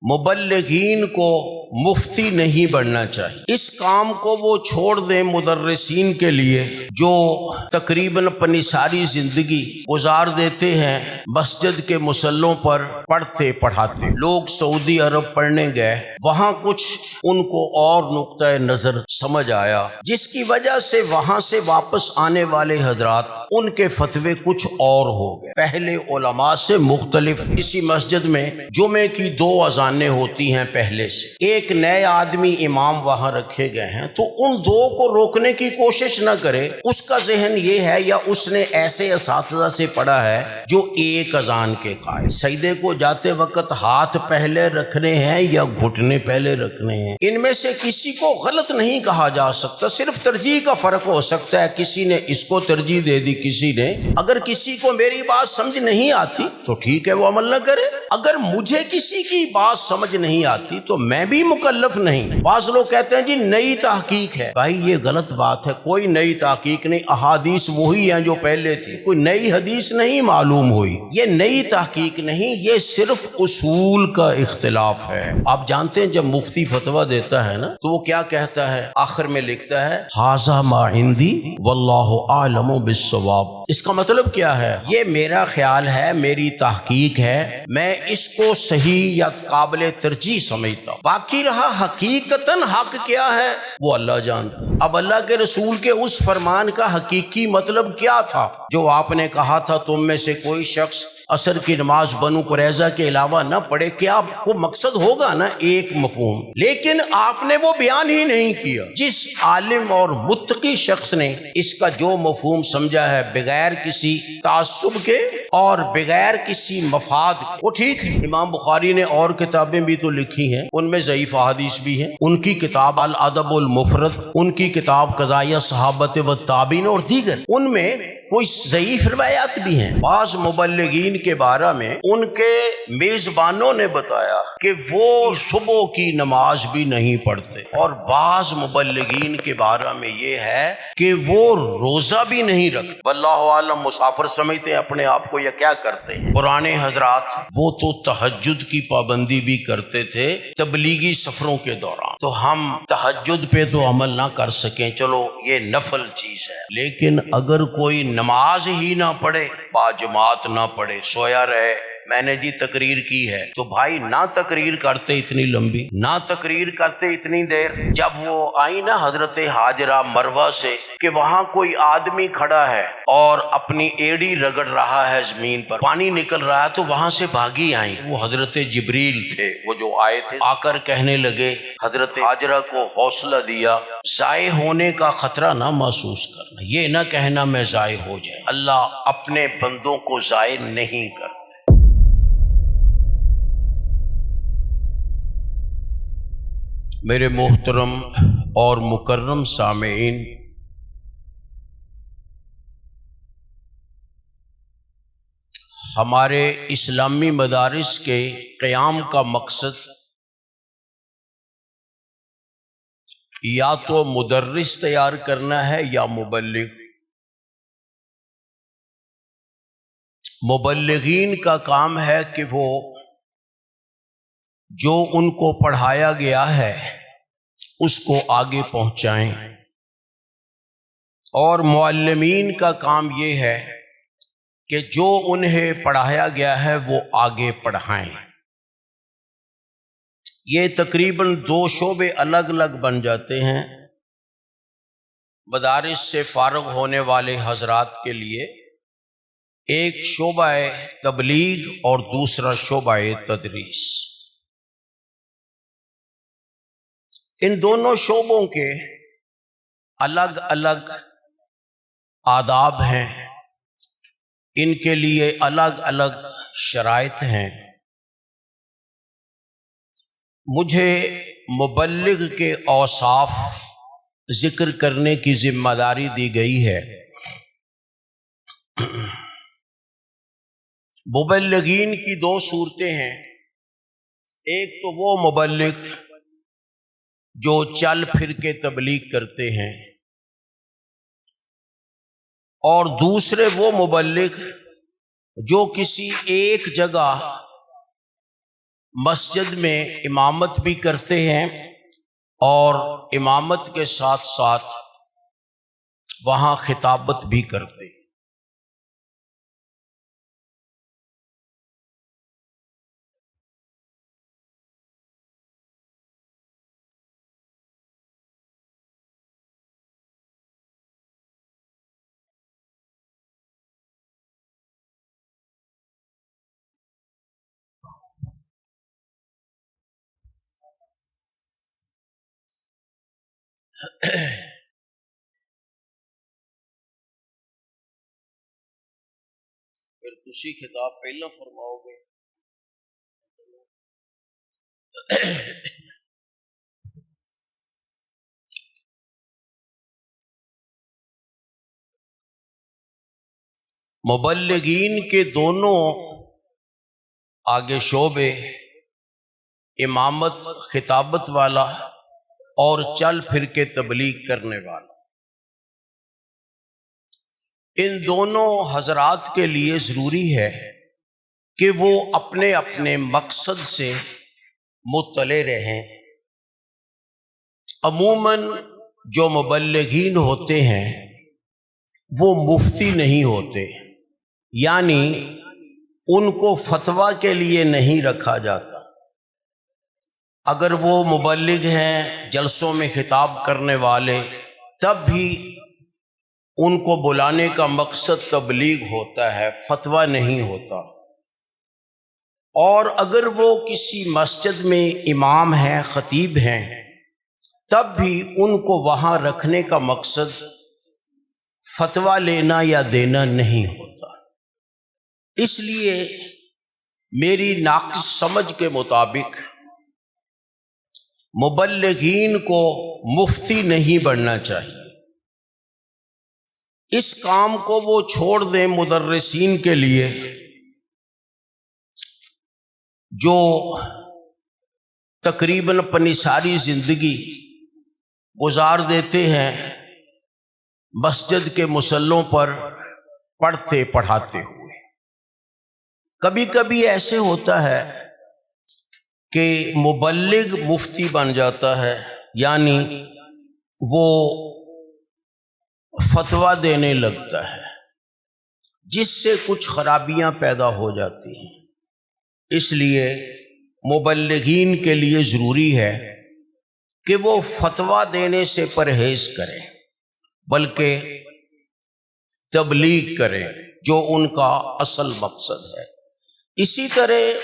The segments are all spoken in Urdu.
مبلغین کو مفتی نہیں بننا چاہیے۔ اس کام کو وہ چھوڑ دیں مدرسین کے لیے جو تقریباً اپنی ساری زندگی گزار دیتے ہیں مسجد کے مصلوں پر پڑھتے پڑھاتے۔ لوگ سعودی عرب پڑھنے گئے، وہاں کچھ ان کو اور نقطۂ نظر سمجھ آیا، جس کی وجہ سے وہاں سے واپس آنے والے حضرات ان کے فتوے کچھ اور ہو گئے۔ پہلے علماء سے مختلف کسی مسجد میں جمعے کی 2 اذانیں ہوتی ہیں پہلے سے، ایک نئے آدمی امام وہاں رکھے گئے ہیں، تو ان 2 کو روکنے کی کوشش نہ کرے۔ اس کا ذہن یہ ہے یا اس نے ایسے اساتذہ سے پڑھا ہے جو ایک اذان کے قائل، سجدے کو جاتے وقت ہاتھ پہلے رکھنے ہیں یا گھٹنے پہلے رکھنے ہیں، ان میں سے کسی کو غلط نہیں کہا جا سکتا، صرف ترجیح کا فرق ہو سکتا ہے، کسی نے اس کو ترجیح دے دی، کسی نے۔ اگر کسی کو میری بات سمجھ نہیں آتی تو ٹھیک ہے، وہ عمل نہ کرے۔ اگر مجھے کسی کی بات سمجھ نہیں آتی تو میں بھی مکلف نہیں۔ بعض لوگ کہتے ہیں جی نئی تحقیق ہے، بھائی یہ غلط بات ہے، کوئی نئی تحقیق نہیں، احادیث وہی ہیں جو پہلے تھی، کوئی نئی حدیث نہیں معلوم ہوئی۔ یہ نئی تحقیق نہیں، یہ صرف اصول کا اختلاف ہے۔ آپ جانتے ہیں جب مفتی فتویٰ دیتا ہے نا تو وہ کیا کہتا ہے؟ آخر میں لکھتا ہے ھذا ما عندی واللہ اعلم بالصواب۔ اس کا مطلب کیا ہے؟ یہ میرا خیال ہے، میری تحقیق ہے، میں اس کو صحیح یا قابل ترجیح سمجھتا ہوں، باقی رہا حقیقتاً حق کیا ہے وہ اللہ جانتا ہے۔ اب اللہ کے رسول کے اس فرمان کا حقیقی مطلب کیا تھا جو آپ نے کہا تھا تم میں سے کوئی شخص عصر کی نماز بنو قریظہ کے علاوہ نہ پڑھے؟ کیا وہ مقصد ہوگا نا ایک مفہوم، لیکن آپ نے وہ بیان ہی نہیں کیا۔ جس عالم اور متقی شخص نے اس کا جو مفہوم سمجھا ہے بغیر کسی تعصب کے اور بغیر کسی مفاد کے، وہ ٹھیک ہے۔ امام بخاری نے اور کتابیں بھی تو لکھی ہیں، ان میں ضعیف احادیث بھی ہیں، ان کی کتاب الادب المفرد، ان کی کتاب قضائیہ صحابت و تابعین اور دیگر، ان میں کوئی ضعیف روایات بھی ہیں۔ بعض مبلغین کے بارے میں ان کے میزبانوں نے بتایا کہ وہ صبح کی نماز بھی نہیں پڑھتے، اور بعض مبلغین کے بارے میں یہ ہے کہ وہ روزہ بھی نہیں رکھتے۔ واللہ عالم، مسافر سمجھتے ہیں اپنے آپ کو یا کیا کرتے ہیں۔ پرانے حضرات وہ تو تہجد کی پابندی بھی کرتے تھے تبلیغی سفروں کے دوران، تو ہم تہجد پہ تو عمل نہ کر سکیں، چلو یہ نفل چیز ہے، لیکن اگر کوئی نماز ہی نہ پڑھے، باجماعت نہ پڑھے، سویا رہے، میں نے جی تقریر کی ہے، تو بھائی نہ تقریر کرتے اتنی لمبی، نہ تقریر کرتے اتنی دیر۔ جب وہ آئی نا حضرت ہاجرہ مروہ سے کہ وہاں کوئی آدمی کھڑا ہے اور اپنی ایڑی رگڑ رہا ہے زمین پر، پانی نکل رہا ہے، تو وہاں سے بھاگی آئیں، وہ حضرت جبریل تھے، وہ جو آئے تھے، آ کر کہنے لگے، حضرت ہاجرہ کو حوصلہ دیا، ضائع ہونے کا خطرہ نہ محسوس کرنا، یہ نہ کہنا میں ضائع ہو جائے، اللہ اپنے بندوں کو ضائع نہیں کرتا۔ میرے محترم اور مکرم سامعین، ہمارے اسلامی مدارس کے قیام کا مقصد یا تو مدرس تیار کرنا ہے یا مبلغ۔ مبلغین کا کام ہے کہ وہ جو ان کو پڑھایا گیا ہے اس کو آگے پہنچائیں، اور معلمین کا کام یہ ہے کہ جو انہیں پڑھایا گیا ہے وہ آگے پڑھائیں۔ یہ تقریباً 2 شعبے الگ الگ بن جاتے ہیں مدارس سے فارغ ہونے والے حضرات کے لیے، ایک شعبہ تبلیغ اور دوسرا شعبہ تدریس۔ ان دونوں شعبوں کے الگ الگ آداب ہیں، ان کے لیے الگ الگ شرائط ہیں۔ مجھے مبلغ کے اوصاف ذکر کرنے کی ذمہ داری دی گئی ہے۔ مبلغین کی 2 صورتیں ہیں، ایک تو وہ مبلغ جو چل پھر کے تبلیغ کرتے ہیں، اور دوسرے وہ مبلغ جو کسی ایک جگہ مسجد میں امامت بھی کرتے ہیں اور امامت کے ساتھ ساتھ وہاں خطابت بھی کرتے ہیں۔ پھر تسی خطاب پہلا فرماؤ گے۔ مبلغین کے دونوں آگے شعبے، امامت خطابت والا اور چل پھر کے تبلیغ کرنے والا، ان دونوں حضرات کے لیے ضروری ہے کہ وہ اپنے اپنے مقصد سے مطلع رہیں۔ عموماً جو مبلغین ہوتے ہیں وہ مفتی نہیں ہوتے، یعنی ان کو فتویٰ کے لیے نہیں رکھا جاتا۔ اگر وہ مبلغ ہیں، جلسوں میں خطاب کرنے والے، تب بھی ان کو بلانے کا مقصد تبلیغ ہوتا ہے، فتویٰ نہیں ہوتا۔ اور اگر وہ کسی مسجد میں امام ہیں، خطیب ہیں، تب بھی ان کو وہاں رکھنے کا مقصد فتویٰ لینا یا دینا نہیں ہوتا۔ اس لیے میری ناقص سمجھ کے مطابق مبلغین کو مفتی نہیں بننا چاہیے۔ اس کام کو وہ چھوڑ دیں مدرسین کے لیے جو تقریباً اپنی ساری زندگی گزار دیتے ہیں مسجد کے مصلوں پر پڑھتے پڑھاتے ہوئے۔ کبھی کبھی ایسے ہوتا ہے کہ مبلغ مفتی بن جاتا ہے، یعنی وہ فتویٰ دینے لگتا ہے، جس سے کچھ خرابیاں پیدا ہو جاتی ہیں۔ اس لیے مبلغین کے لیے ضروری ہے کہ وہ فتویٰ دینے سے پرہیز کریں، بلکہ تبلیغ کریں جو ان کا اصل مقصد ہے۔ اسی طرح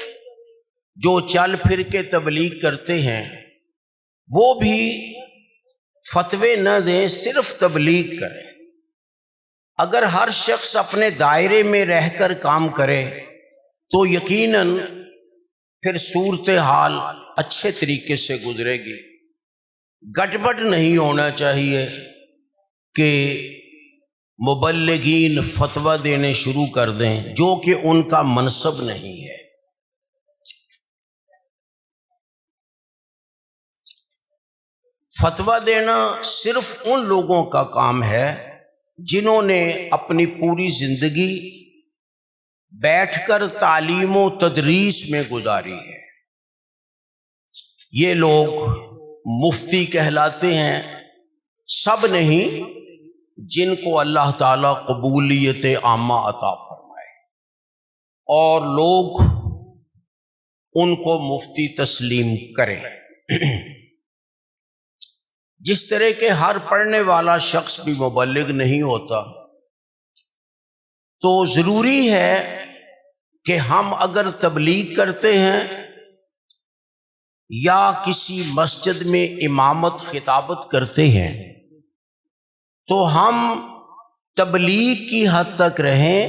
جو چل پھر کے تبلیغ کرتے ہیں وہ بھی فتوے نہ دیں، صرف تبلیغ کریں۔ اگر ہر شخص اپنے دائرے میں رہ کر کام کرے تو یقیناً پھر صورتحال اچھے طریقے سے گزرے گی۔ گڑبڑ نہیں ہونا چاہیے کہ مبلغین فتویٰ دینے شروع کر دیں جو کہ ان کا منصب نہیں ہے۔ فتویٰ دینا صرف ان لوگوں کا کام ہے جنہوں نے اپنی پوری زندگی بیٹھ کر تعلیم و تدریس میں گزاری ہے۔ یہ لوگ مفتی کہلاتے ہیں، سب نہیں، جن کو اللہ تعالیٰ قبولیت عامہ عطا فرمائے اور لوگ ان کو مفتی تسلیم کریں۔ جس طرح کہ ہر پڑھنے والا شخص بھی مبلغ نہیں ہوتا، تو ضروری ہے کہ ہم اگر تبلیغ کرتے ہیں یا کسی مسجد میں امامت خطابت کرتے ہیں تو ہم تبلیغ کی حد تک رہیں،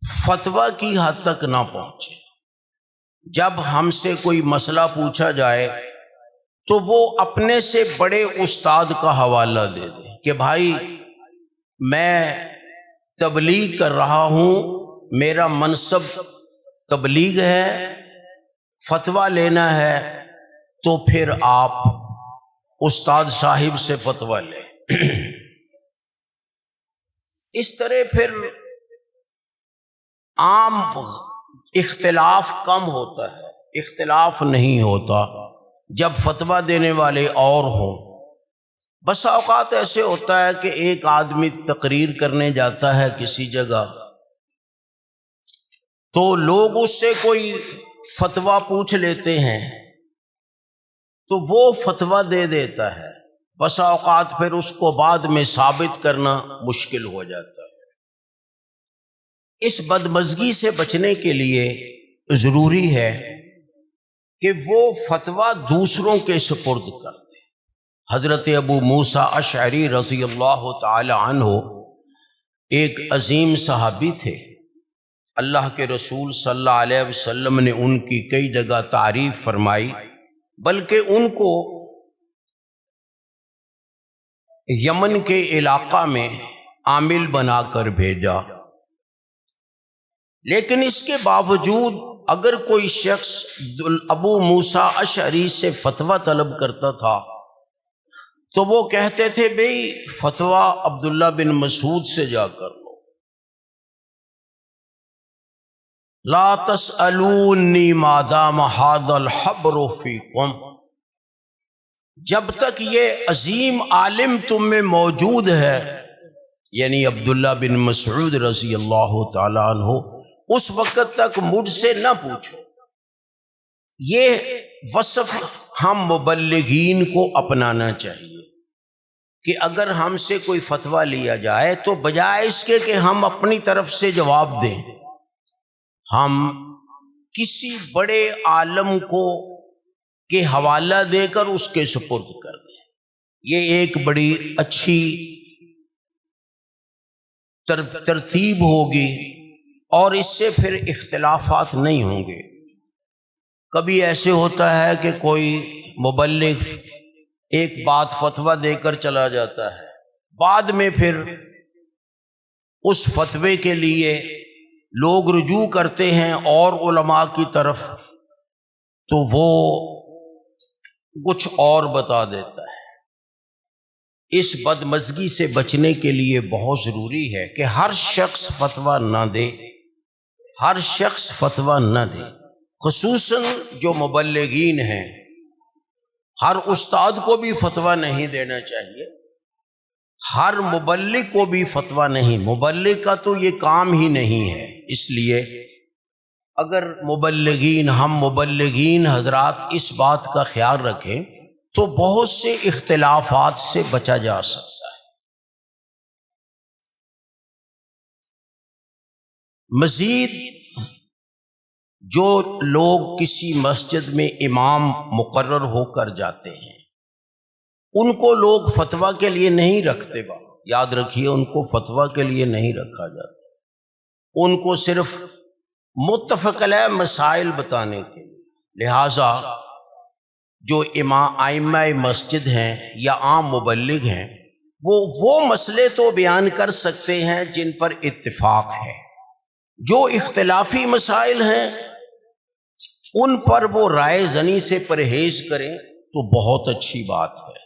فتویٰ کی حد تک نہ پہنچے۔ جب ہم سے کوئی مسئلہ پوچھا جائے تو وہ اپنے سے بڑے استاد کا حوالہ دے دیں کہ بھائی میں تبلیغ کر رہا ہوں، میرا منصب تبلیغ ہے، فتویٰ لینا ہے، تو پھر آپ استاد صاحب سے فتویٰ لیں۔ اس طرح پھر عام اختلاف کم ہوتا ہے، اختلاف نہیں ہوتا جب فتویٰ دینے والے اور ہوں۔ بسا اوقات ایسے ہوتا ہے کہ ایک آدمی تقریر کرنے جاتا ہے کسی جگہ، تو لوگ اس سے کوئی فتویٰ پوچھ لیتے ہیں تو وہ فتویٰ دے دیتا ہے، بسا اوقات پھر اس کو بعد میں ثابت کرنا مشکل ہو جاتا ہے۔ اس بدمزگی سے بچنے کے لیے ضروری ہے کہ وہ فتویٰ دوسروں کے سپرد کر دے۔ حضرت ابو موسیٰ اشعری رضی اللہ تعالی عنہ ایک عظیم صحابی تھے، اللہ کے رسول صلی اللہ علیہ وسلم نے ان کی کئی جگہ تعریف فرمائی، بلکہ ان کو یمن کے علاقہ میں عامل بنا کر بھیجا، لیکن اس کے باوجود اگر کوئی شخص ابو موسیٰ اشعری سے فتویٰ طلب کرتا تھا تو وہ کہتے تھے بھئی فتویٰ عبداللہ بن مسعود سے جا کر لو، لا تسألونی ما دام ھذا الحبر فیکم، جب تک یہ عظیم عالم تم میں موجود ہے، یعنی عبداللہ بن مسعود رضی اللہ تعالی عنہ، اس وقت تک مجھ سے نہ پوچھو۔ یہ وصف ہم مبلغین کو اپنانا چاہیے کہ اگر ہم سے کوئی فتویٰ لیا جائے تو بجائے اس کے کہ ہم اپنی طرف سے جواب دیں، ہم کسی بڑے عالم کو کے حوالہ دے کر اس کے سپرد کر دیں۔ یہ ایک بڑی اچھی ترتیب ہوگی اور اس سے پھر اختلافات نہیں ہوں گے۔ کبھی ایسے ہوتا ہے کہ کوئی مبلغ ایک بات فتویٰ دے کر چلا جاتا ہے، بعد میں پھر اس فتوے کے لیے لوگ رجوع کرتے ہیں اور علماء کی طرف، تو وہ کچھ اور بتا دیتا ہے۔ اس بدمزگی سے بچنے کے لیے بہت ضروری ہے کہ ہر شخص فتویٰ نہ دے، ہر شخص فتویٰ نہ دے، خصوصاً جو مبلغین ہیں۔ ہر استاد کو بھی فتویٰ نہیں دینا چاہیے، ہر مبلغ کو بھی فتویٰ نہیں، مبلغ کا تو یہ کام ہی نہیں ہے۔ اس لیے اگر ہم مبلغین حضرات اس بات کا خیال رکھیں تو بہت سے اختلافات سے بچا جا سکتا ہے۔ مزید جو لوگ کسی مسجد میں امام مقرر ہو کر جاتے ہیں، ان کو لوگ فتویٰ کے لیے نہیں رکھتے، یاد رکھیے ان کو فتویٰ کے لیے نہیں رکھا جاتا، ان کو صرف متفق علیہ مسائل بتانے کے لیے۔ لہٰذا جو ائمہ مسجد ہیں یا عام مبلغ ہیں، وہ مسئلے تو بیان کر سکتے ہیں جن پر اتفاق ہے، جو اختلافی مسائل ہیں ان پر وہ رائے زنی سے پرہیز کریں تو بہت اچھی بات ہے۔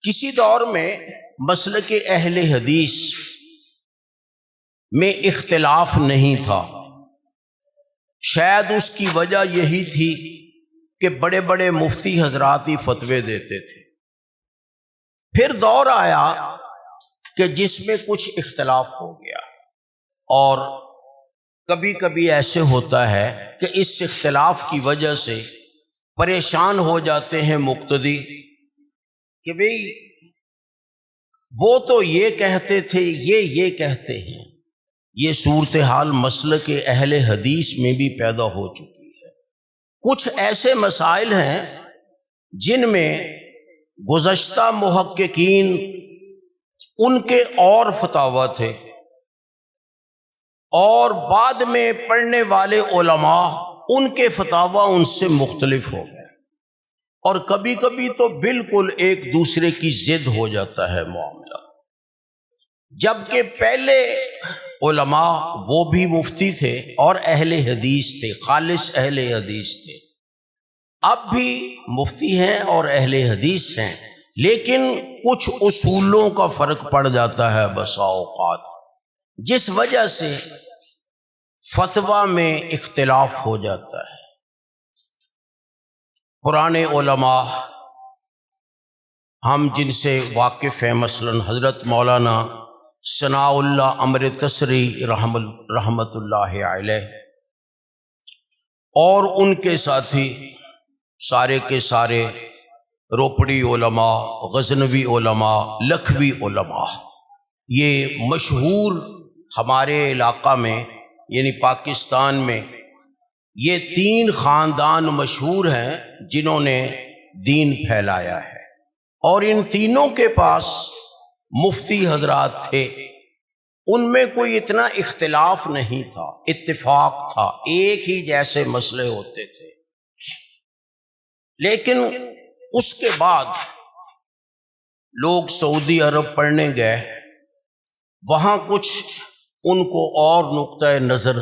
کسی دور میں مسلک اہل حدیث میں اختلاف نہیں تھا، شاید اس کی وجہ یہی تھی کہ بڑے بڑے مفتی حضرات ہی فتوے دیتے تھے۔ پھر دور آیا کہ جس میں کچھ اختلاف ہو گیا، اور کبھی کبھی ایسے ہوتا ہے کہ اس اختلاف کی وجہ سے پریشان ہو جاتے ہیں مقتدی کہ بھئی وہ تو یہ کہتے تھے، یہ کہتے ہیں۔ یہ صورتحال مسلک اہل حدیث میں بھی پیدا ہو چکی ہے۔ کچھ ایسے مسائل ہیں جن میں گزشتہ محققین ان کے اور فتاویٰ تھے، اور بعد میں پڑھنے والے علماء ان کے فتاویٰ ان سے مختلف ہو گئے، اور کبھی کبھی تو بالکل ایک دوسرے کی ضد ہو جاتا ہے معاملہ۔ جبکہ پہلے علماء وہ بھی مفتی تھے اور اہل حدیث تھے، خالص اہل حدیث تھے، اب بھی مفتی ہیں اور اہل حدیث ہیں، لیکن کچھ اصولوں کا فرق پڑ جاتا ہے بسا اوقات، جس وجہ سے فتویٰ میں اختلاف ہو جاتا ہے۔ پرانے علماء ہم جن سے واقف ہیں، مثلا حضرت مولانا ثناء اللہ امرتسری رحمت اللہ علیہ اور ان کے ساتھی سارے کے سارے روپڑی علماء، غزنوی علماء، لکھوی علماء، یہ مشہور ہمارے علاقہ میں یعنی پاکستان میں یہ 3 خاندان مشہور ہیں جنہوں نے دین پھیلایا ہے، اور ان تینوں کے پاس مفتی حضرات تھے۔ ان میں کوئی اتنا اختلاف نہیں تھا، اتفاق تھا، ایک ہی جیسے مسئلے ہوتے تھے۔ لیکن اس کے بعد لوگ سعودی عرب پڑھنے گئے، وہاں کچھ ان کو اور نقطۂ نظر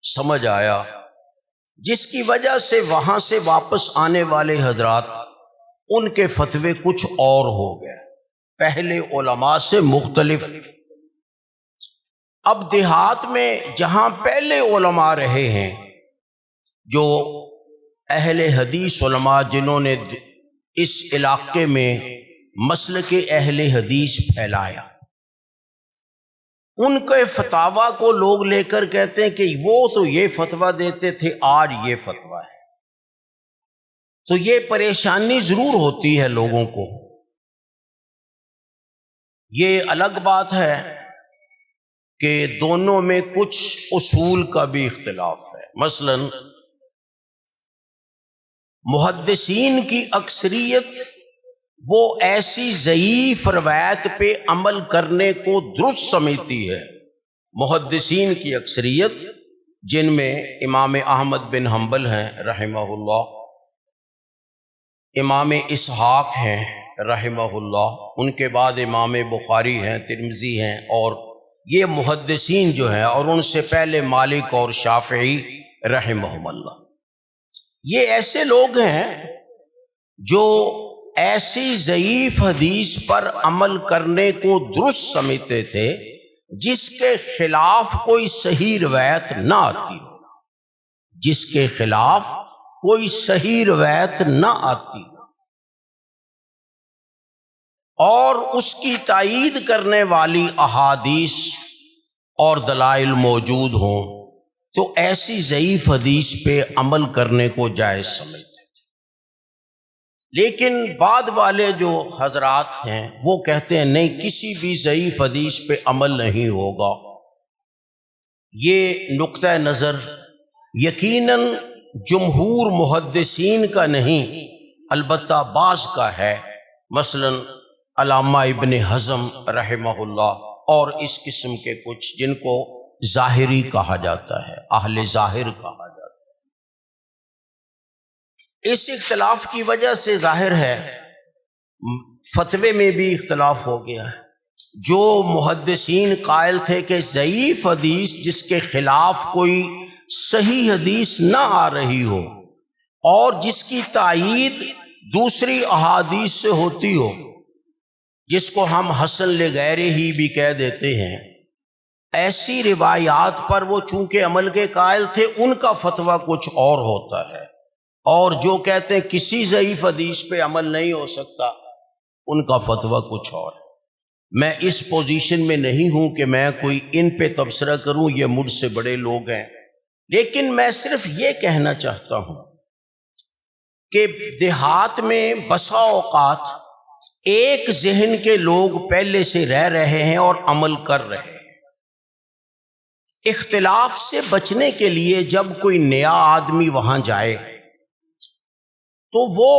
سمجھ آیا، جس کی وجہ سے وہاں سے واپس آنے والے حضرات ان کے فتوے کچھ اور ہو گئے، پہلے علماء سے مختلف۔ اب دیہات میں جہاں پہلے علماء رہے ہیں، جو اہل حدیث علماء جنہوں نے اس علاقے میں مسلک اہل حدیث پھیلایا، ان کے فتاویٰ کو لوگ لے کر کہتے ہیں کہ وہ تو یہ فتویٰ دیتے تھے، آج یہ فتویٰ ہے۔ تو یہ پریشانی ضرور ہوتی ہے لوگوں کو۔ یہ الگ بات ہے کہ دونوں میں کچھ اصول کا بھی اختلاف ہے۔ مثلا محدثین کی اکثریت وہ ایسی ضعیف روایت پہ عمل کرنے کو درست سمجھتی ہے۔ محدثین کی اکثریت، جن میں امام احمد بن حنبل ہیں رحمہ اللہ، امام اسحاق ہیں رحمہ اللہ، ان کے بعد امام بخاری ہیں، ترمذی ہیں، اور یہ محدثین جو ہیں، اور ان سے پہلے مالک اور شافعی رحمہم اللہ، یہ ایسے لوگ ہیں جو ایسی ضعیف حدیث پر عمل کرنے کو درست سمجھتے تھے جس کے خلاف کوئی صحیح روایت نہ آتی ہو، جس کے خلاف کوئی صحیح روایت نہ آتی ہو، اور اس کی تائید کرنے والی احادیث اور دلائل موجود ہوں تو ایسی ضعیف حدیث پہ عمل کرنے کو جائز سمجھتے تھے۔ لیکن بعد والے جو حضرات ہیں وہ کہتے ہیں نہیں، کسی بھی ضعیف حدیث پہ عمل نہیں ہوگا۔ یہ نقطہ نظر یقیناً جمہور محدثین کا نہیں، البتہ بعض کا ہے، مثلا علامہ ابن حزم رحمہ اللہ اور اس قسم کے کچھ جن کو ظاہری کہا جاتا ہے، اہل ظاہر کہا جاتا ہے۔ اس اختلاف کی وجہ سے ظاہر ہے فتوے میں بھی اختلاف ہو گیا ہے۔ جو محدثین قائل تھے کہ ضعیف حدیث جس کے خلاف کوئی صحیح حدیث نہ آ رہی ہو اور جس کی تائید دوسری احادیث سے ہوتی ہو، جس کو ہم حسن لغیرہ ہی بھی کہہ دیتے ہیں، ایسی روایات پر وہ چونکہ عمل کے قائل تھے، ان کا فتویٰ کچھ اور ہوتا ہے، اور جو کہتے ہیں کسی ضعیف حدیث پہ عمل نہیں ہو سکتا، ان کا فتویٰ کچھ اور ہے۔ میں اس پوزیشن میں نہیں ہوں کہ میں کوئی ان پہ تبصرہ کروں، یہ مجھ سے بڑے لوگ ہیں، لیکن میں صرف یہ کہنا چاہتا ہوں کہ دیہات میں بسا اوقات ایک ذہن کے لوگ پہلے سے رہ رہے ہیں اور عمل کر رہے ہیں۔ اختلاف سے بچنے کے لیے جب کوئی نیا آدمی وہاں جائے تو وہ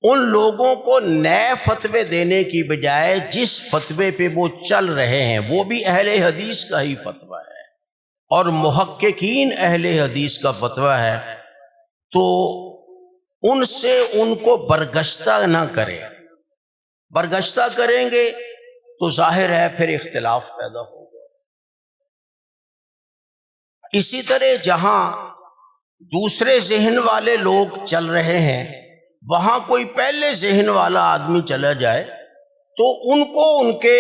ان لوگوں کو نئے فتوے دینے کی بجائے جس فتوے پہ وہ چل رہے ہیں وہ بھی اہل حدیث کا ہی فتویٰ ہے اور محققین اہل حدیث کا فتویٰ ہے، تو ان سے ان کو برگشتہ نہ کرے۔ برگشتہ کریں گے تو ظاہر ہے پھر اختلاف پیدا ہوگا۔ اسی طرح جہاں دوسرے ذہن والے لوگ چل رہے ہیں، وہاں کوئی پہلے ذہن والا آدمی چلا جائے تو ان کو ان کے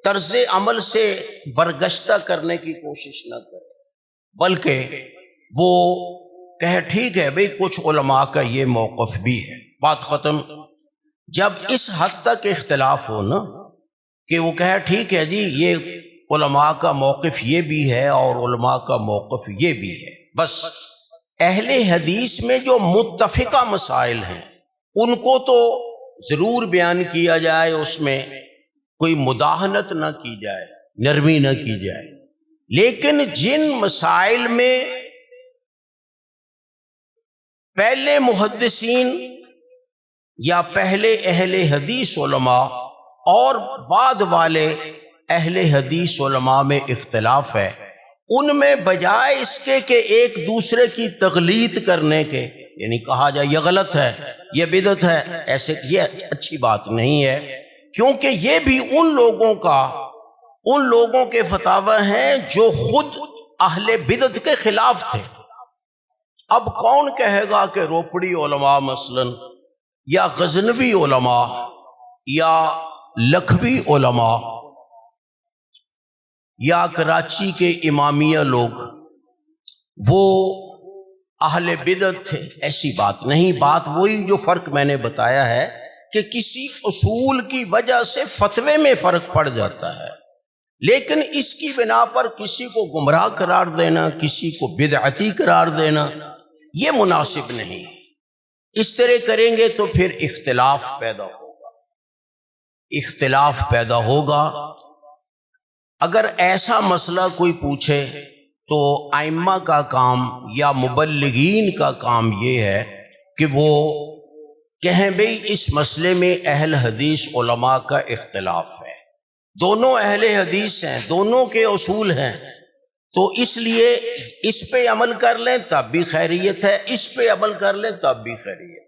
طرز عمل سے برگشتہ کرنے کی کوشش نہ کرے، بلکہ وہ کہے ٹھیک ہے بھئی کچھ علماء کا یہ موقف بھی ہے، بات ختم۔ جب اس حد تک اختلاف ہو نا کہ وہ کہے ٹھیک ہے جی یہ علماء کا موقف یہ بھی ہے اور علماء کا موقف یہ بھی ہے، بس اہل حدیث میں جو متفقہ مسائل ہیں ان کو تو ضرور بیان کیا جائے، اس میں کوئی مداہنت نہ کی جائے، نرمی نہ کی جائے، لیکن جن مسائل میں پہلے محدثین یا پہلے اہل حدیث علماء اور بعد والے اہل حدیث علماء میں اختلاف ہے، ان میں بجائے اس کے کہ ایک دوسرے کی تقلید کرنے کے، یعنی کہا جائے یہ غلط ہے یہ بدعت ہے، ایسے یہ اچھی بات نہیں ہے، کیونکہ یہ بھی ان لوگوں کے فتاوی ہیں جو خود اہل بدعت کے خلاف تھے۔ اب کون کہے گا کہ روپڑی علماء مثلا یا غزنوی علماء یا لکھوی علماء یا کراچی کے امامیہ لوگ وہ اہل بدعت تھے؟ ایسی بات نہیں، بات وہی جو فرق میں نے بتایا ہے کہ کسی اصول کی وجہ سے فتوے میں فرق پڑ جاتا ہے، لیکن اس کی بنا پر کسی کو گمراہ قرار دینا، کسی کو بدعتی قرار دینا یہ مناسب نہیں۔ اس طرح کریں گے تو پھر اختلاف پیدا ہوگا۔ اگر ایسا مسئلہ کوئی پوچھے تو ائمہ کا کام یا مبلغین کا کام یہ ہے کہ وہ کہیں بھئی اس مسئلے میں اہل حدیث علماء کا اختلاف ہے، دونوں اہل حدیث ہیں، دونوں کے اصول ہیں، تو اس لیے اس پہ عمل کر لیں تب بھی خیریت ہے، اس پہ عمل کر لیں تب بھی خیریت۔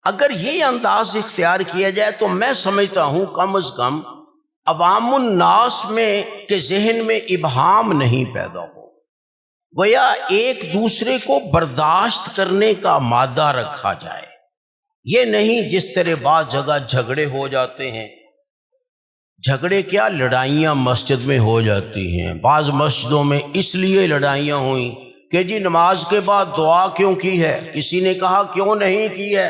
اگر یہ انداز اختیار کیا جائے تو میں سمجھتا ہوں کم از کم عوام الناس میں کے ذہن میں ابہام نہیں پیدا ہو، گویا ایک دوسرے کو برداشت کرنے کا مادہ رکھا جائے، یہ نہیں جس طرح بعض جگہ جھگڑے ہو جاتے ہیں، جھگڑے کیا لڑائیاں مسجد میں ہو جاتی ہیں، بعض مسجدوں میں اس لیے لڑائیاں ہوئیں کہ جی نماز کے بعد دعا کیوں کی ہے، کسی نے کہا کیوں نہیں کی ہے،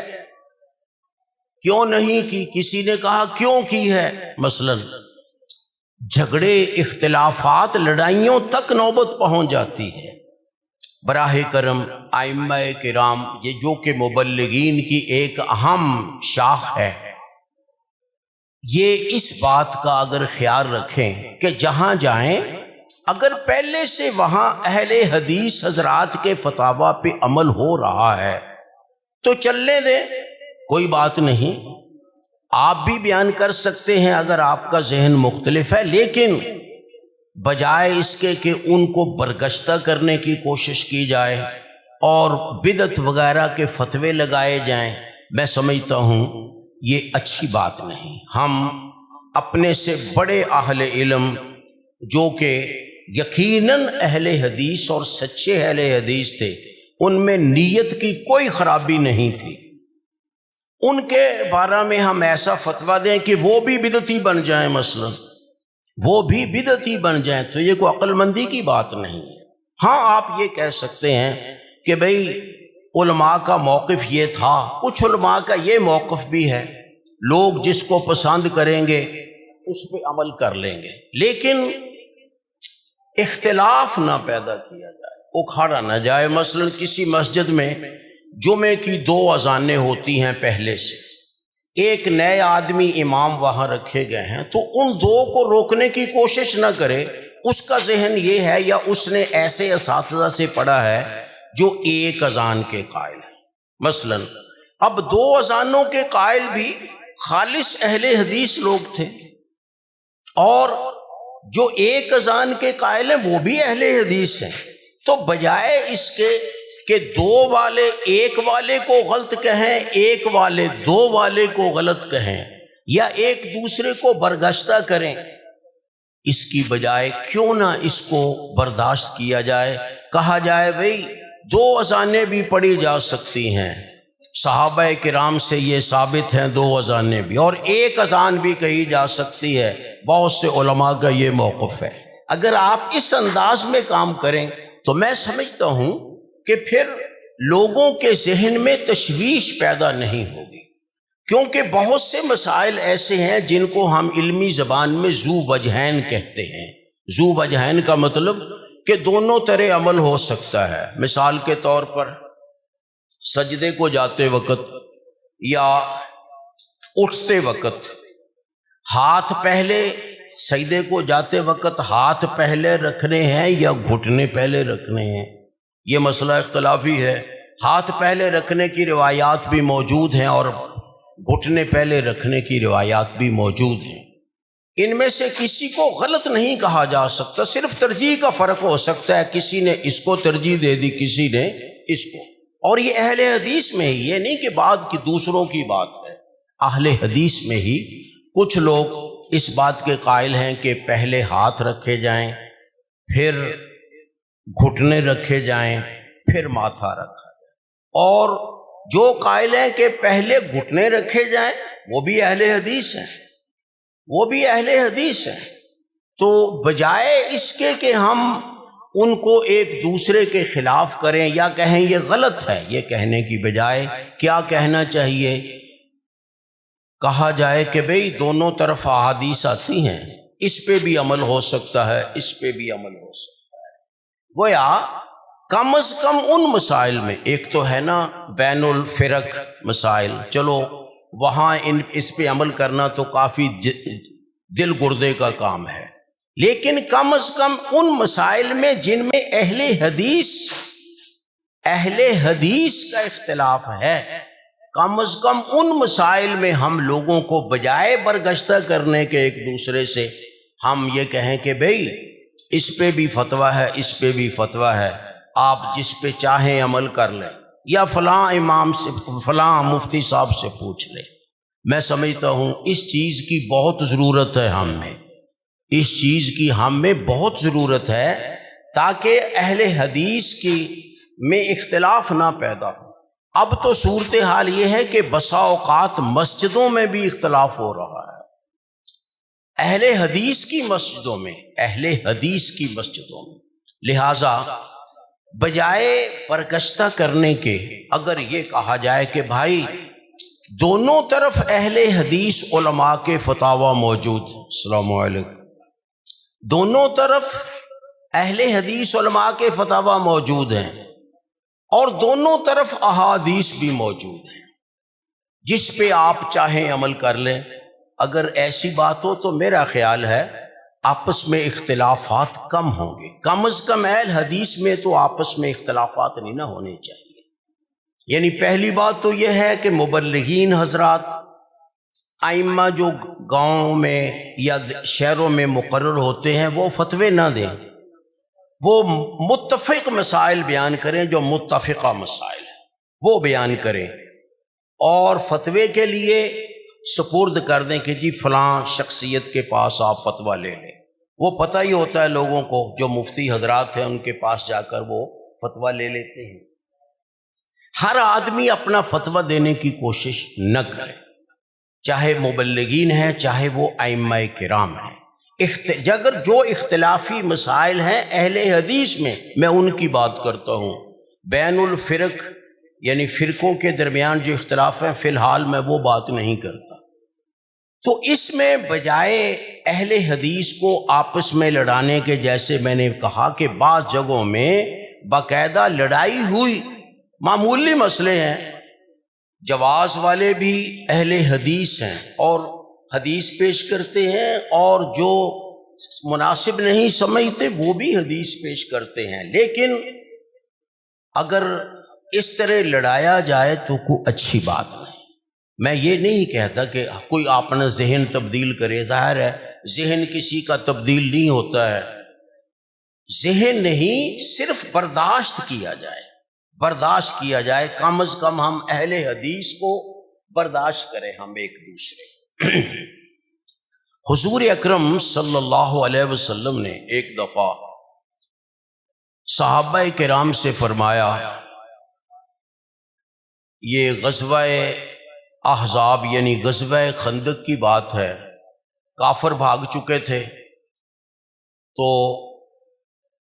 کیوں نہیں کی، کسی نے کہا کیوں کی ہے، مثلا جھگڑے اختلافات لڑائیوں تک نوبت پہنچ جاتی ہے۔ براہ کرم ائمہ کرام یہ جو کہ مبلغین کی ایک اہم شاخ ہے، یہ اس بات کا اگر خیال رکھیں کہ جہاں جائیں اگر پہلے سے وہاں اہل حدیث حضرات کے فتاوی پہ عمل ہو رہا ہے تو چلنے دیں، کوئی بات نہیں، آپ بھی بیان کر سکتے ہیں اگر آپ کا ذہن مختلف ہے، لیکن بجائے اس کے کہ ان کو برگشتہ کرنے کی کوشش کی جائے اور بدعت وغیرہ کے فتوے لگائے جائیں، میں سمجھتا ہوں یہ اچھی بات نہیں۔ ہم اپنے سے بڑے اہل علم جو کہ یقیناً اہل حدیث اور سچے اہل حدیث تھے، ان میں نیت کی کوئی خرابی نہیں تھی، ان کے بارے میں ہم ایسا فتویٰ دیں کہ وہ بھی بدعتی بن جائیں، مثلا وہ بھی بدعتی بن جائیں، تو یہ کوئی عقل مندی کی بات نہیں ہے۔ ہاں آپ یہ کہہ سکتے ہیں کہ بھئی علماء کا موقف یہ تھا، کچھ علماء کا یہ موقف بھی ہے، لوگ جس کو پسند کریں گے اس پہ عمل کر لیں گے، لیکن اختلاف نہ پیدا کیا جائے، اکھاڑا نہ جائے۔ مثلا کسی مسجد میں جمعے کی 2 اذانیں ہوتی ہیں پہلے سے، ایک نئے آدمی امام وہاں رکھے گئے ہیں، تو ان 2 کو روکنے کی کوشش نہ کرے، اس کا ذہن یہ ہے یا اس نے ایسے اساتذہ سے پڑھا ہے جو ایک اذان کے قائل ہیں۔ مثلا اب 2 اذانوں کے قائل بھی خالص اہل حدیث لوگ تھے، اور جو ایک اذان کے قائل ہیں وہ بھی اہل حدیث ہیں، تو بجائے اس کے کہ 2 والے ایک والے کو غلط کہیں، ایک والے 2 والے کو غلط کہیں، یا ایک دوسرے کو برگشتہ کریں، اس کی بجائے کیوں نہ اس کو برداشت کیا جائے، کہا جائے بھئی 2 اذانیں بھی پڑھی جا سکتی ہیں، صحابہ کرام سے یہ ثابت ہیں 2 اذانیں بھی، اور 1 اذان بھی کہی جا سکتی ہے، بہت سے علماء کا یہ موقف ہے۔ اگر آپ اس انداز میں کام کریں تو میں سمجھتا ہوں کہ پھر لوگوں کے ذہن میں تشویش پیدا نہیں ہوگی، کیونکہ بہت سے مسائل ایسے ہیں جن کو ہم علمی زبان میں ذو وجہین کہتے ہیں۔ ذو وجہین کا مطلب کہ دونوں طرح عمل ہو سکتا ہے۔ مثال کے طور پر سجدے کو جاتے وقت یا اٹھتے وقت ہاتھ پہلے، سجدے کو جاتے وقت ہاتھ پہلے رکھنے ہیں یا گھٹنے پہلے رکھنے ہیں، یہ مسئلہ اختلافی ہے۔ ہاتھ پہلے رکھنے کی روایات بھی موجود ہیں اور گھٹنے پہلے رکھنے کی روایات بھی موجود ہیں۔ ان میں سے کسی کو غلط نہیں کہا جا سکتا، صرف ترجیح کا فرق ہو سکتا ہے، کسی نے اس کو ترجیح دے دی، کسی نے اس کو۔ اور یہ اہل حدیث میں ہی، یہ نہیں کہ بعد کی دوسروں کی بات ہے، اہل حدیث میں ہی کچھ لوگ اس بات کے قائل ہیں کہ پہلے ہاتھ رکھے جائیں، پھر گھٹنے رکھے جائیں، پھر ماتھا رکھا جائے، اور جو قائل ہیں کہ پہلے گھٹنے رکھے جائیں وہ بھی اہل حدیث ہیں، وہ بھی اہل حدیث ہیں۔ تو بجائے اس کے کہ ہم ان کو ایک دوسرے کے خلاف کریں یا کہیں یہ غلط ہے، یہ کہنے کی بجائے کیا کہنا چاہیے؟ کہا جائے کہ بھئی دونوں طرف احادیث آتی ہیں، اس پہ بھی عمل ہو سکتا ہے، اس پہ بھی عمل ہو سکتا ہے۔ گویا کم از کم ان مسائل میں، ایک تو ہے نا بین الفرق مسائل، چلو وہاں اس پہ عمل کرنا تو کافی دل گردے کا کام ہے، لیکن کم از کم ان مسائل میں جن میں اہل حدیث کا اختلاف ہے، کم از کم ان مسائل میں ہم لوگوں کو بجائے برگشتہ کرنے کے ایک دوسرے سے، ہم یہ کہیں کہ بھئی اس پہ بھی فتویٰ ہے، اس پہ بھی فتویٰ ہے، آپ جس پہ چاہیں عمل کر لیں، یا فلاں امام سے، فلاں مفتی صاحب سے پوچھ لیں۔ میں سمجھتا ہوں اس چیز کی بہت ضرورت ہے، ہم میں اس چیز کی ہم میں بہت ضرورت ہے، تاکہ اہل حدیث کی میں اختلاف نہ پیدا ہو۔ اب تو صورتحال یہ ہے کہ بسا اوقات مسجدوں میں بھی اختلاف ہو رہا ہے، اہل حدیث کی مسجدوں میں، اہل حدیث کی مسجدوں میں۔ لہٰذا بجائے برگشتہ کرنے کے اگر یہ کہا جائے کہ بھائی دونوں طرف اہل حدیث علماء کے فتاوی موجود، السلام علیکم، دونوں طرف اہل حدیث علماء کے فتاوی موجود ہیں اور دونوں طرف احادیث بھی موجود ہیں، جس پہ آپ چاہیں عمل کر لیں۔ اگر ایسی بات ہو تو میرا خیال ہے آپس میں اختلافات کم ہوں گے، کم از کم اہل حدیث میں تو آپس میں اختلافات نہیں نہ ہونے چاہیے۔ یعنی پہلی بات تو یہ ہے کہ مبلغین حضرات، ائمہ جو گاؤں میں یا شہروں میں مقرر ہوتے ہیں، وہ فتوے نہ دیں، وہ متفق مسائل بیان کریں، جو متفقہ مسائل ہیں وہ بیان کریں، اور فتوے کے لیے سپرد کر دیں کہ جی فلاں شخصیت کے پاس آپ فتویٰ لے لیں۔ وہ پتہ ہی ہوتا ہے لوگوں کو، جو مفتی حضرات ہیں ان کے پاس جا کر وہ فتویٰ لے لیتے ہیں۔ ہر آدمی اپنا فتویٰ دینے کی کوشش نہ کرے، چاہے مبلغین ہیں، چاہے وہ ائمہ کرام ہیں۔ اگر جو اختلافی مسائل ہیں اہل حدیث میں ان کی بات کرتا ہوں۔ بین الفرق یعنی فرقوں کے درمیان جو اختلاف ہیں، فی الحال میں وہ بات نہیں کرتا۔ تو اس میں بجائے اہل حدیث کو آپس میں لڑانے کے، جیسے میں نے کہا کہ بعض جگہوں میں باقاعدہ لڑائی ہوئی، معمولی مسئلے ہیں، جواز والے بھی اہل حدیث ہیں اور حدیث پیش کرتے ہیں، اور جو مناسب نہیں سمجھتے وہ بھی حدیث پیش کرتے ہیں، لیکن اگر اس طرح لڑایا جائے تو کوئی اچھی بات نہیں۔ میں یہ نہیں کہتا کہ کوئی اپنا ذہن تبدیل کرے، ظاہر ہے ذہن کسی کا تبدیل نہیں ہوتا ہے، ذہن نہیں، صرف برداشت کیا جائے، برداشت کیا جائے، کم از کم ہم اہل حدیث کو برداشت کریں ہم ایک دوسرے۔ حضور اکرم صلی اللہ علیہ وسلم نے ایک دفعہ صحابہ کرام سے فرمایا، یہ غزوہ احزاب یعنی غزوہ خندق کی بات ہے۔ کافر بھاگ چکے تھے تو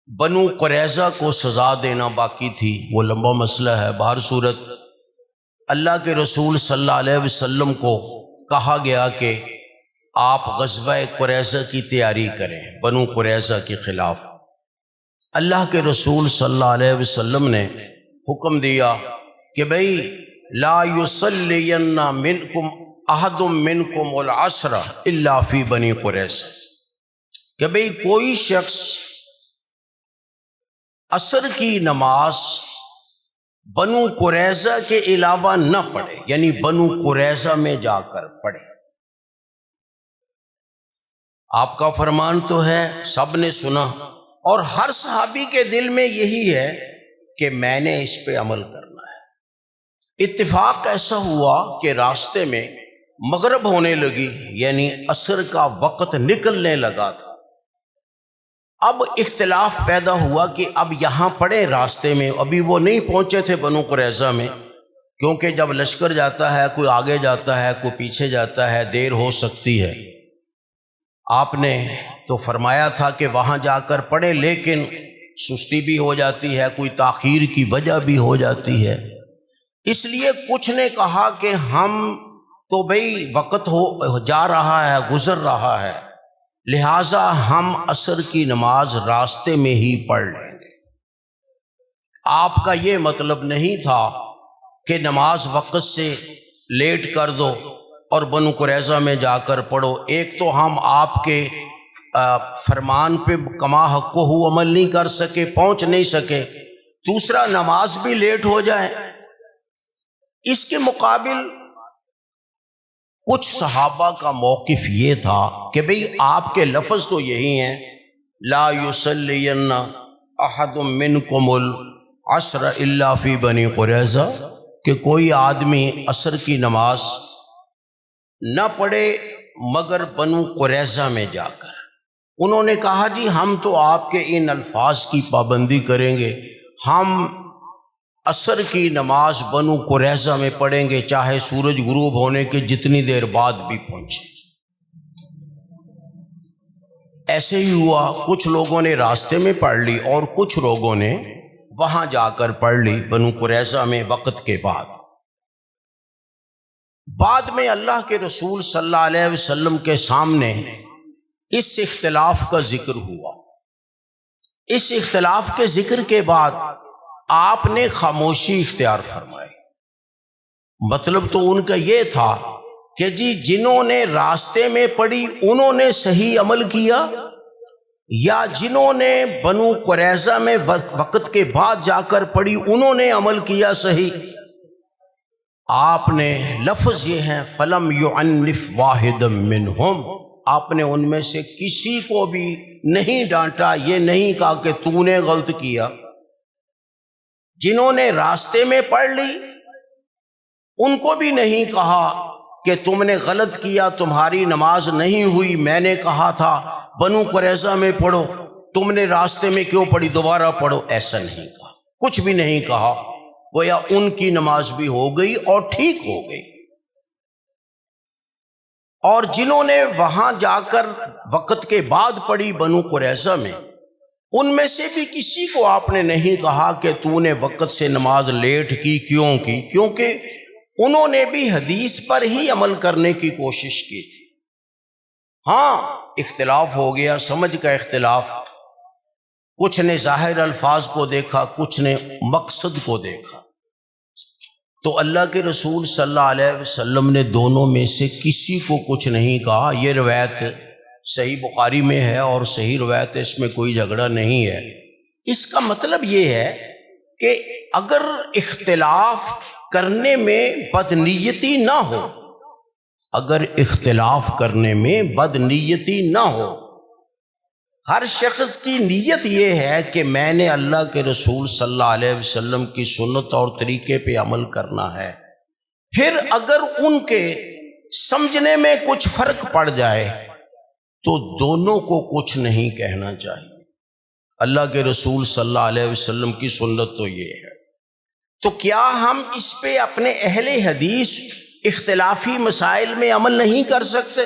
بنو قریظہ کو سزا دینا باقی تھی، وہ لمبا مسئلہ ہے۔ بہر صورت اللہ کے رسول صلی اللہ علیہ وسلم کو کہا گیا کہ آپ غزوہ قریظہ کی تیاری کریں بنو قریظہ کے خلاف۔ اللہ کے رسول صلی اللہ علیہ وسلم نے حکم دیا کہ بھئی لا یصلین منکم احد منکم العصر الا فی بنی قریظہ، کہ بھئی کوئی شخص عصر کی نماز بنو قریظہ کے علاوہ نہ پڑھے، یعنی بنو قریظہ میں جا کر پڑھے۔ آپ کا فرمان تو ہے، سب نے سنا، اور ہر صحابی کے دل میں یہی ہے کہ میں نے اس پہ عمل کرنا ہے۔ اتفاق ایسا ہوا کہ راستے میں مغرب ہونے لگی، یعنی عصر کا وقت نکلنے لگا تھا۔ اب اختلاف پیدا ہوا کہ اب یہاں پڑے راستے میں، ابھی وہ نہیں پہنچے تھے بنو قریظہ میں، کیونکہ جب لشکر جاتا ہے کوئی آگے جاتا ہے کوئی پیچھے جاتا ہے، دیر ہو سکتی ہے۔ آپ نے تو فرمایا تھا کہ وہاں جا کر پڑھے، لیکن سستی بھی ہو جاتی ہے، کوئی تاخیر کی وجہ بھی ہو جاتی ہے، اس لیے کچھ نے کہا کہ ہم تو بھئی وقت ہو جا رہا ہے، گزر رہا ہے، لہٰذا ہم عصر کی نماز راستے میں ہی پڑھ لیں گے۔ آپ کا یہ مطلب نہیں تھا کہ نماز وقت سے لیٹ کر دو اور بنو قریظہ میں جا کر پڑھو۔ ایک تو ہم آپ کے فرمان پہ کما حق ہو عمل نہیں کر سکے، پہنچ نہیں سکے، دوسرا نماز بھی لیٹ ہو جائے۔ اس کے مقابل کچھ صحابہ کا موقف یہ تھا کہ بھئی آپ کے لفظ تو یہی ہیں لا یصلین احد منکم العصر الا فی بنی قریظہ، کہ کوئی آدمی عصر کی نماز نہ پڑھے مگر بنو قریظہ میں جا کر۔ انہوں نے کہا جی ہم تو آپ کے ان الفاظ کی پابندی کریں گے، ہم عصر کی نماز بنو قریظہ میں پڑھیں گے، چاہے سورج غروب ہونے کے جتنی دیر بعد بھی پہنچے۔ ایسے ہی ہوا، کچھ لوگوں نے راستے میں پڑھ لی اور کچھ لوگوں نے وہاں جا کر پڑھ لی بنو قریظہ میں وقت کے بعد۔ بعد میں اللہ کے رسول صلی اللہ علیہ وسلم کے سامنے اس اختلاف کا ذکر ہوا۔ اس اختلاف کے ذکر کے بعد آپ نے خاموشی اختیار فرمائی۔ مطلب تو ان کا یہ تھا کہ جی جنہوں نے راستے میں پڑھی انہوں نے صحیح عمل کیا، یا جنہوں نے بنو قریظہ میں وقت کے بعد جا کر پڑھی انہوں نے عمل کیا صحیح۔ آپ نے لفظ یہ ہیں فَلَمْ يُعَنِّفْ وَاحِدًا مِّنْهُمْ، آپ نے ان میں سے کسی کو بھی نہیں ڈانٹا، یہ نہیں کہا کہ تو نے غلط کیا۔ جنہوں نے راستے میں پڑھ لی ان کو بھی نہیں کہا کہ تم نے غلط کیا، تمہاری نماز نہیں ہوئی، میں نے کہا تھا بنو قریظہ میں پڑھو، تم نے راستے میں کیوں پڑھی، دوبارہ پڑھو، ایسا نہیں کہا، کچھ بھی نہیں کہا۔ گویا ان کی نماز بھی ہو گئی اور ٹھیک ہو گئی۔ اور جنہوں نے وہاں جا کر وقت کے بعد پڑھی بنو قریظہ میں، ان میں سے بھی کسی کو آپ نے نہیں کہا کہ تو نے وقت سے نماز لیٹ کی، کیوں کی؟ کیونکہ انہوں نے بھی حدیث پر ہی عمل کرنے کی کوشش کی تھی۔ ہاں اختلاف ہو گیا، سمجھ کا اختلاف، کچھ نے ظاہر الفاظ کو دیکھا، کچھ نے مقصد کو دیکھا۔ تو اللہ کے رسول صلی اللہ علیہ وسلم نے دونوں میں سے کسی کو کچھ نہیں کہا۔ یہ روایت صحیح بخاری میں ہے اور صحیح روایت، اس میں کوئی جھگڑا نہیں ہے۔ اس کا مطلب یہ ہے کہ اگر اختلاف کرنے میں بدنیتی نہ ہو، اگر اختلاف کرنے میں بدنیتی نہ ہو، ہر شخص کی نیت یہ ہے کہ میں نے اللہ کے رسول صلی اللہ علیہ وسلم کی سنت اور طریقے پہ عمل کرنا ہے، پھر اگر ان کے سمجھنے میں کچھ فرق پڑ جائے تو دونوں کو کچھ نہیں کہنا چاہیے۔ اللہ کے رسول صلی اللہ علیہ وسلم کی سنت تو یہ ہے۔ تو کیا ہم اس پہ اپنے اہل حدیث اختلافی مسائل میں عمل نہیں کر سکتے؟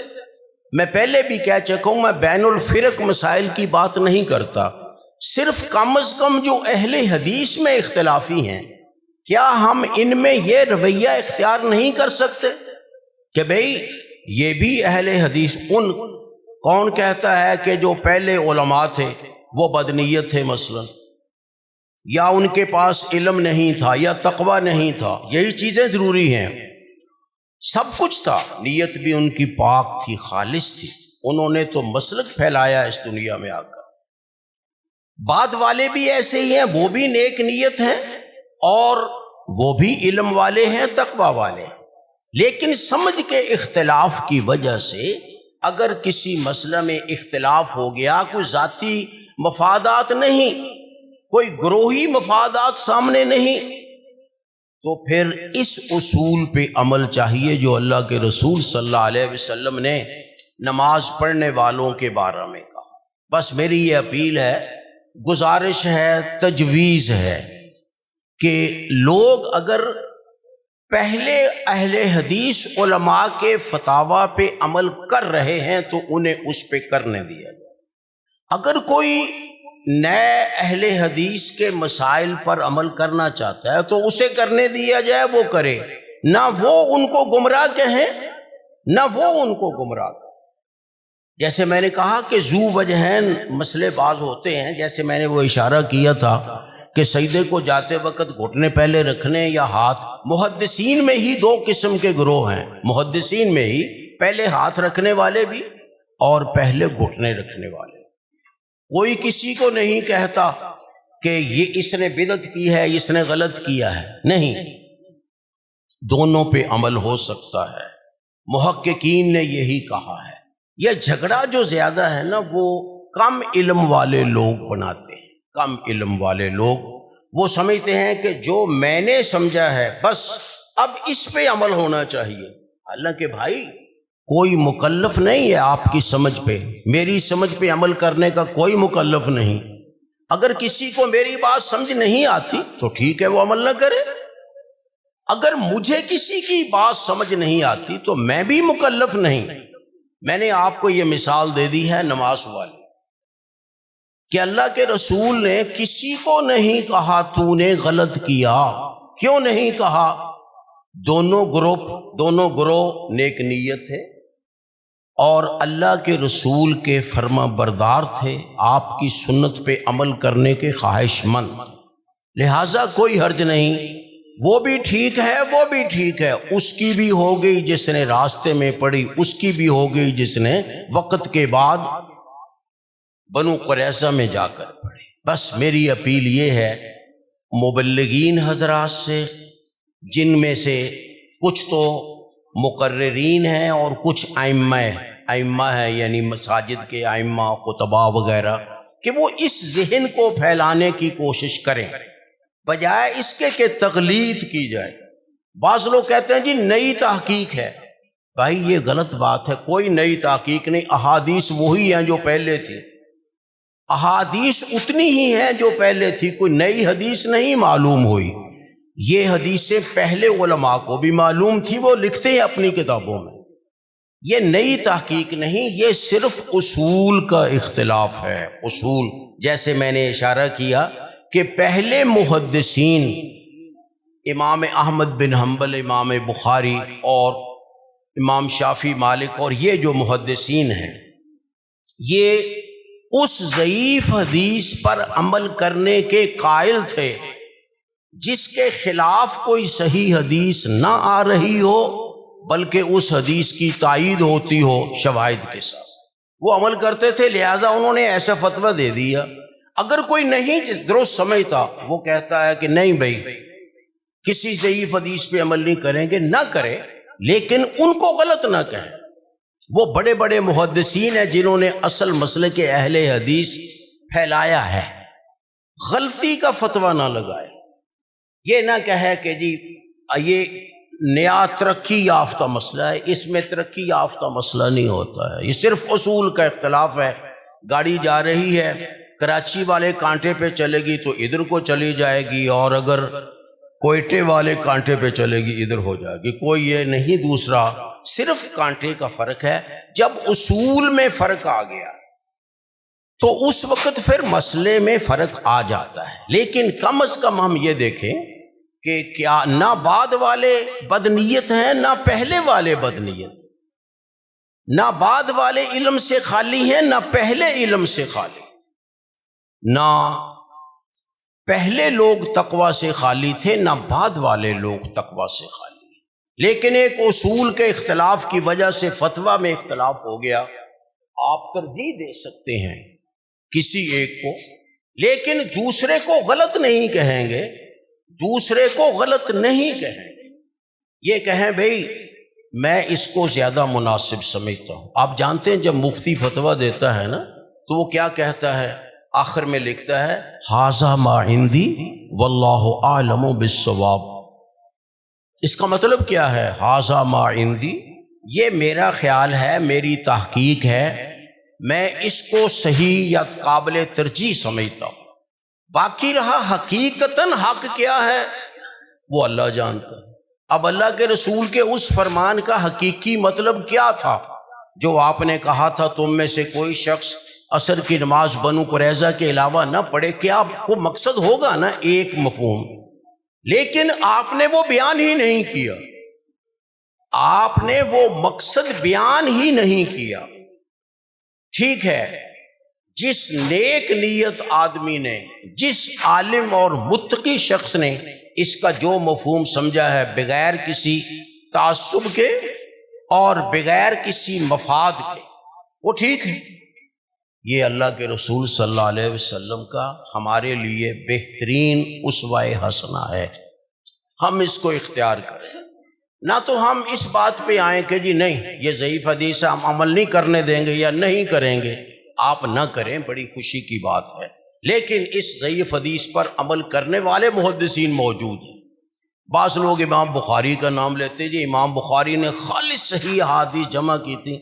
میں پہلے بھی کہہ چکا ہوں، میں بین الفرق مسائل کی بات نہیں کرتا، صرف کم از کم جو اہل حدیث میں اختلافی ہیں، کیا ہم ان میں یہ رویہ اختیار نہیں کر سکتے کہ بھئی یہ بھی اہل حدیث، کون کہتا ہے کہ جو پہلے علماء تھے وہ بدنیت تھے مثلا، یا ان کے پاس علم نہیں تھا، یا تقوی نہیں تھا؟ یہی چیزیں ضروری ہیں، سب کچھ تھا، نیت بھی ان کی پاک تھی، خالص تھی، انہوں نے تو مسلک پھیلایا اس دنیا میں آ کر۔ بعد والے بھی ایسے ہی ہیں، وہ بھی نیک نیت ہیں اور وہ بھی علم والے ہیں، تقوی والے ہیں، لیکن سمجھ کے اختلاف کی وجہ سے اگر کسی مسئلہ میں اختلاف ہو گیا، کوئی ذاتی مفادات نہیں، کوئی گروہی مفادات سامنے نہیں، تو پھر اس اصول پہ عمل چاہیے جو اللہ کے رسول صلی اللہ علیہ وسلم نے نماز پڑھنے والوں کے بارے میں کہا۔ بس میری یہ اپیل ہے، گزارش ہے، تجویز ہے کہ لوگ اگر پہلے اہل حدیث علماء کے فتاوی پہ عمل کر رہے ہیں تو انہیں اس پہ کرنے دیا جائے، اگر کوئی نئے اہل حدیث کے مسائل پر عمل کرنا چاہتا ہے تو اسے کرنے دیا جائے، وہ کرے، نہ وہ ان کو گمراہ کہیں نہ وہ ان کو گمراہ کہیں۔ جیسے میں نے کہا کہ ذو وجہین مسئلے بعض ہوتے ہیں، جیسے میں نے وہ اشارہ کیا تھا کہ سجدے کو جاتے وقت گھٹنے پہلے رکھنے یا ہاتھ، محدثین میں ہی دو قسم کے گروہ ہیں، محدثین میں ہی پہلے ہاتھ رکھنے والے بھی اور پہلے گھٹنے رکھنے والے۔ کوئی کسی کو نہیں کہتا کہ یہ اس نے بدعت کی ہے، اس نے غلط کیا ہے، نہیں، دونوں پہ عمل ہو سکتا ہے، محققین نے یہی کہا ہے۔ یہ جھگڑا جو زیادہ ہے نا وہ کم علم والے لوگ بناتے ہیں، کم علم والے لوگ وہ سمجھتے ہیں کہ جو میں نے سمجھا ہے بس اب اس پہ عمل ہونا چاہیے، حالانکہ بھائی کوئی مکلف نہیں ہے آپ کی سمجھ پہ، میری سمجھ پہ عمل کرنے کا کوئی مکلف نہیں۔ اگر کسی کو میری بات سمجھ نہیں آتی تو ٹھیک ہے، وہ عمل نہ کرے، اگر مجھے کسی کی بات سمجھ نہیں آتی تو میں بھی مکلف نہیں۔ میں نے آپ کو یہ مثال دے دی ہے نماز والی کہ اللہ کے رسول نے کسی کو نہیں کہا تو نے غلط کیا، کیوں نہیں کہا؟ دونوں گروہ نیک نیت تھے اور اللہ کے رسول کے فرما بردار تھے، آپ کی سنت پہ عمل کرنے کے خواہش مند، لہٰذا کوئی حرج نہیں، وہ بھی ٹھیک ہے، وہ بھی ٹھیک ہے، اس کی بھی ہو گئی جس نے راستے میں پڑھی، اس کی بھی ہو گئی جس نے وقت کے بعد بنو قریظہ میں جا کر پڑھی۔ بس میری اپیل یہ ہے مبلغین حضرات سے، جن میں سے کچھ تو مقررین ہیں اور کچھ ائمہ ہیں، یعنی مساجد کے ائمہ، خطباء وغیرہ، کہ وہ اس ذہن کو پھیلانے کی کوشش کریں بجائے اس کے کہ تقلید کی جائے۔ بعض لوگ کہتے ہیں جی نئی تحقیق ہے، بھائی یہ غلط بات ہے، کوئی نئی تحقیق نہیں، احادیث وہی ہیں جو پہلے تھی، احادیث اتنی ہی ہیں جو پہلے تھی، کوئی نئی حدیث نہیں معلوم ہوئی، یہ حدیثیں پہلے علماء کو بھی معلوم تھی، وہ لکھتے ہیں اپنی کتابوں میں، یہ نئی تحقیق نہیں، یہ صرف اصول کا اختلاف ہے، اصول۔ جیسے میں نے اشارہ کیا کہ پہلے محدثین امام احمد بن حنبل، امام بخاری اور امام شافعی، مالک، اور یہ جو محدثین ہیں یہ اس ضعیف حدیث پر عمل کرنے کے قائل تھے جس کے خلاف کوئی صحیح حدیث نہ آ رہی ہو بلکہ اس حدیث کی تائید ہوتی ہو شواہد کے ساتھ، وہ عمل کرتے تھے، لہٰذا انہوں نے ایسا فتویٰ دے دیا۔ اگر کوئی نہیں درست سمجھتا وہ کہتا ہے کہ نہیں بھائی کسی ضعیف حدیث پہ عمل نہیں کریں گے، نہ کرے، لیکن ان کو غلط نہ کہیں۔ وہ بڑے بڑے محدثین ہیں جنہوں نے اصل مسئلے کے اہل حدیث پھیلایا ہے، غلطی کا فتویٰ نہ لگائے، یہ نہ کہے کہ جی یہ نیا ترقی یافتہ مسئلہ ہے، اس میں ترقی یافتہ مسئلہ نہیں ہوتا ہے، یہ صرف اصول کا اختلاف ہے۔ گاڑی جا رہی ہے، کراچی والے کانٹے پہ چلے گی تو ادھر کو چلی جائے گی، اور اگر کوئٹے والے کانٹے پہ چلے گی ادھر ہو جائے گی، کوئی یہ نہیں دوسرا، صرف کانٹے کا فرق ہے۔ جب اصول میں فرق آ گیا تو اس وقت پھر مسئلے میں فرق آ جاتا ہے، لیکن کم از کم ہم یہ دیکھیں کہ کیا نہ بعد والے بدنیت ہیں نہ پہلے والے بدنیت، نہ بعد والے علم سے خالی ہیں نہ پہلے علم سے خالی، نہ پہلے لوگ تقوی سے خالی تھے نہ بعد والے لوگ تقوی سے خالی، لیکن ایک اصول کے اختلاف کی وجہ سے فتویٰ میں اختلاف ہو گیا۔ آپ ترجیح دے سکتے ہیں کسی ایک کو، لیکن دوسرے کو غلط نہیں کہیں گے، دوسرے کو غلط نہیں کہیں گے، یہ کہیں بھئی میں اس کو زیادہ مناسب سمجھتا ہوں۔ آپ جانتے ہیں جب مفتی فتویٰ دیتا ہے نا تو وہ کیا کہتا ہے؟ آخر میں لکھتا ہے ھذا ما عندی واللہ اعلم بالصواب۔ اس کا مطلب کیا ہے؟ ھذا ما عندی، یہ میرا خیال ہے، میری تحقیق ہے، میں اس کو صحیح یا قابل ترجیح سمجھتا ہوں، باقی رہا حقیقتاً حق کیا ہے وہ اللہ جانتا ہے۔ اب اللہ کے رسول کے اس فرمان کا حقیقی مطلب کیا تھا جو آپ نے کہا تھا تم میں سے کوئی شخص عصر کی نماز بنو قریظہ کے علاوہ نہ پڑھے؟ کیا وہ مقصد ہوگا نا ایک مفہوم، لیکن آپ نے وہ بیان ہی نہیں کیا، آپ نے وہ مقصد بیان ہی نہیں کیا۔ ٹھیک ہے، جس نیک نیت آدمی نے، جس عالم اور متقی شخص نے اس کا جو مفہوم سمجھا ہے بغیر کسی تعصب کے اور بغیر کسی مفاد کے، وہ ٹھیک ہے۔ یہ اللہ کے رسول صلی اللہ علیہ وسلم کا ہمارے لیے بہترین اسوہ حسنہ ہے، ہم اس کو اختیار کریں، نہ تو ہم اس بات پہ آئیں کہ جی نہیں یہ ضعیف حدیث ہے ہم عمل نہیں کرنے دیں گے یا نہیں کریں گے۔ آپ نہ کریں، بڑی خوشی کی بات ہے، لیکن اس ضعیف حدیث پر عمل کرنے والے محدثین موجود ہیں۔ بعض لوگ امام بخاری کا نام لیتے جی امام بخاری نے خالص صحیح احادیث جمع کی تھی،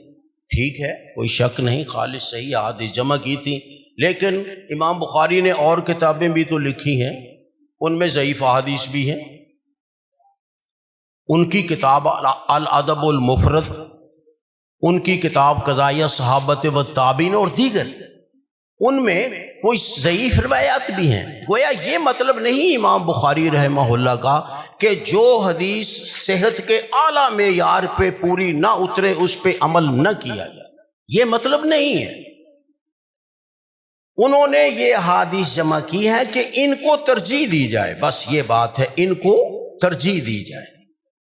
ٹھیک ہے کوئی شک نہیں، خالص صحیح احادیث جمع کی تھی، لیکن امام بخاری نے اور کتابیں بھی تو لکھی ہیں، ان میں ضعیف احادیث بھی ہیں۔ ان کی کتاب الادب المفرد، ان کی کتاب قضائیہ صحابت و تابعین اور دیگر، ان میں کوئی ضعیف روایات بھی ہیں۔ گویا یہ مطلب نہیں امام بخاری رحمہ اللہ کا کہ جو حدیث صحت کے اعلیٰ معیار پہ پوری نہ اترے اس پہ عمل نہ کیا جائے، یہ مطلب نہیں ہے۔ انہوں نے یہ احادیث جمع کی ہے کہ ان کو ترجیح دی جائے، بس یہ بات ہے، ان کو ترجیح دی جائے،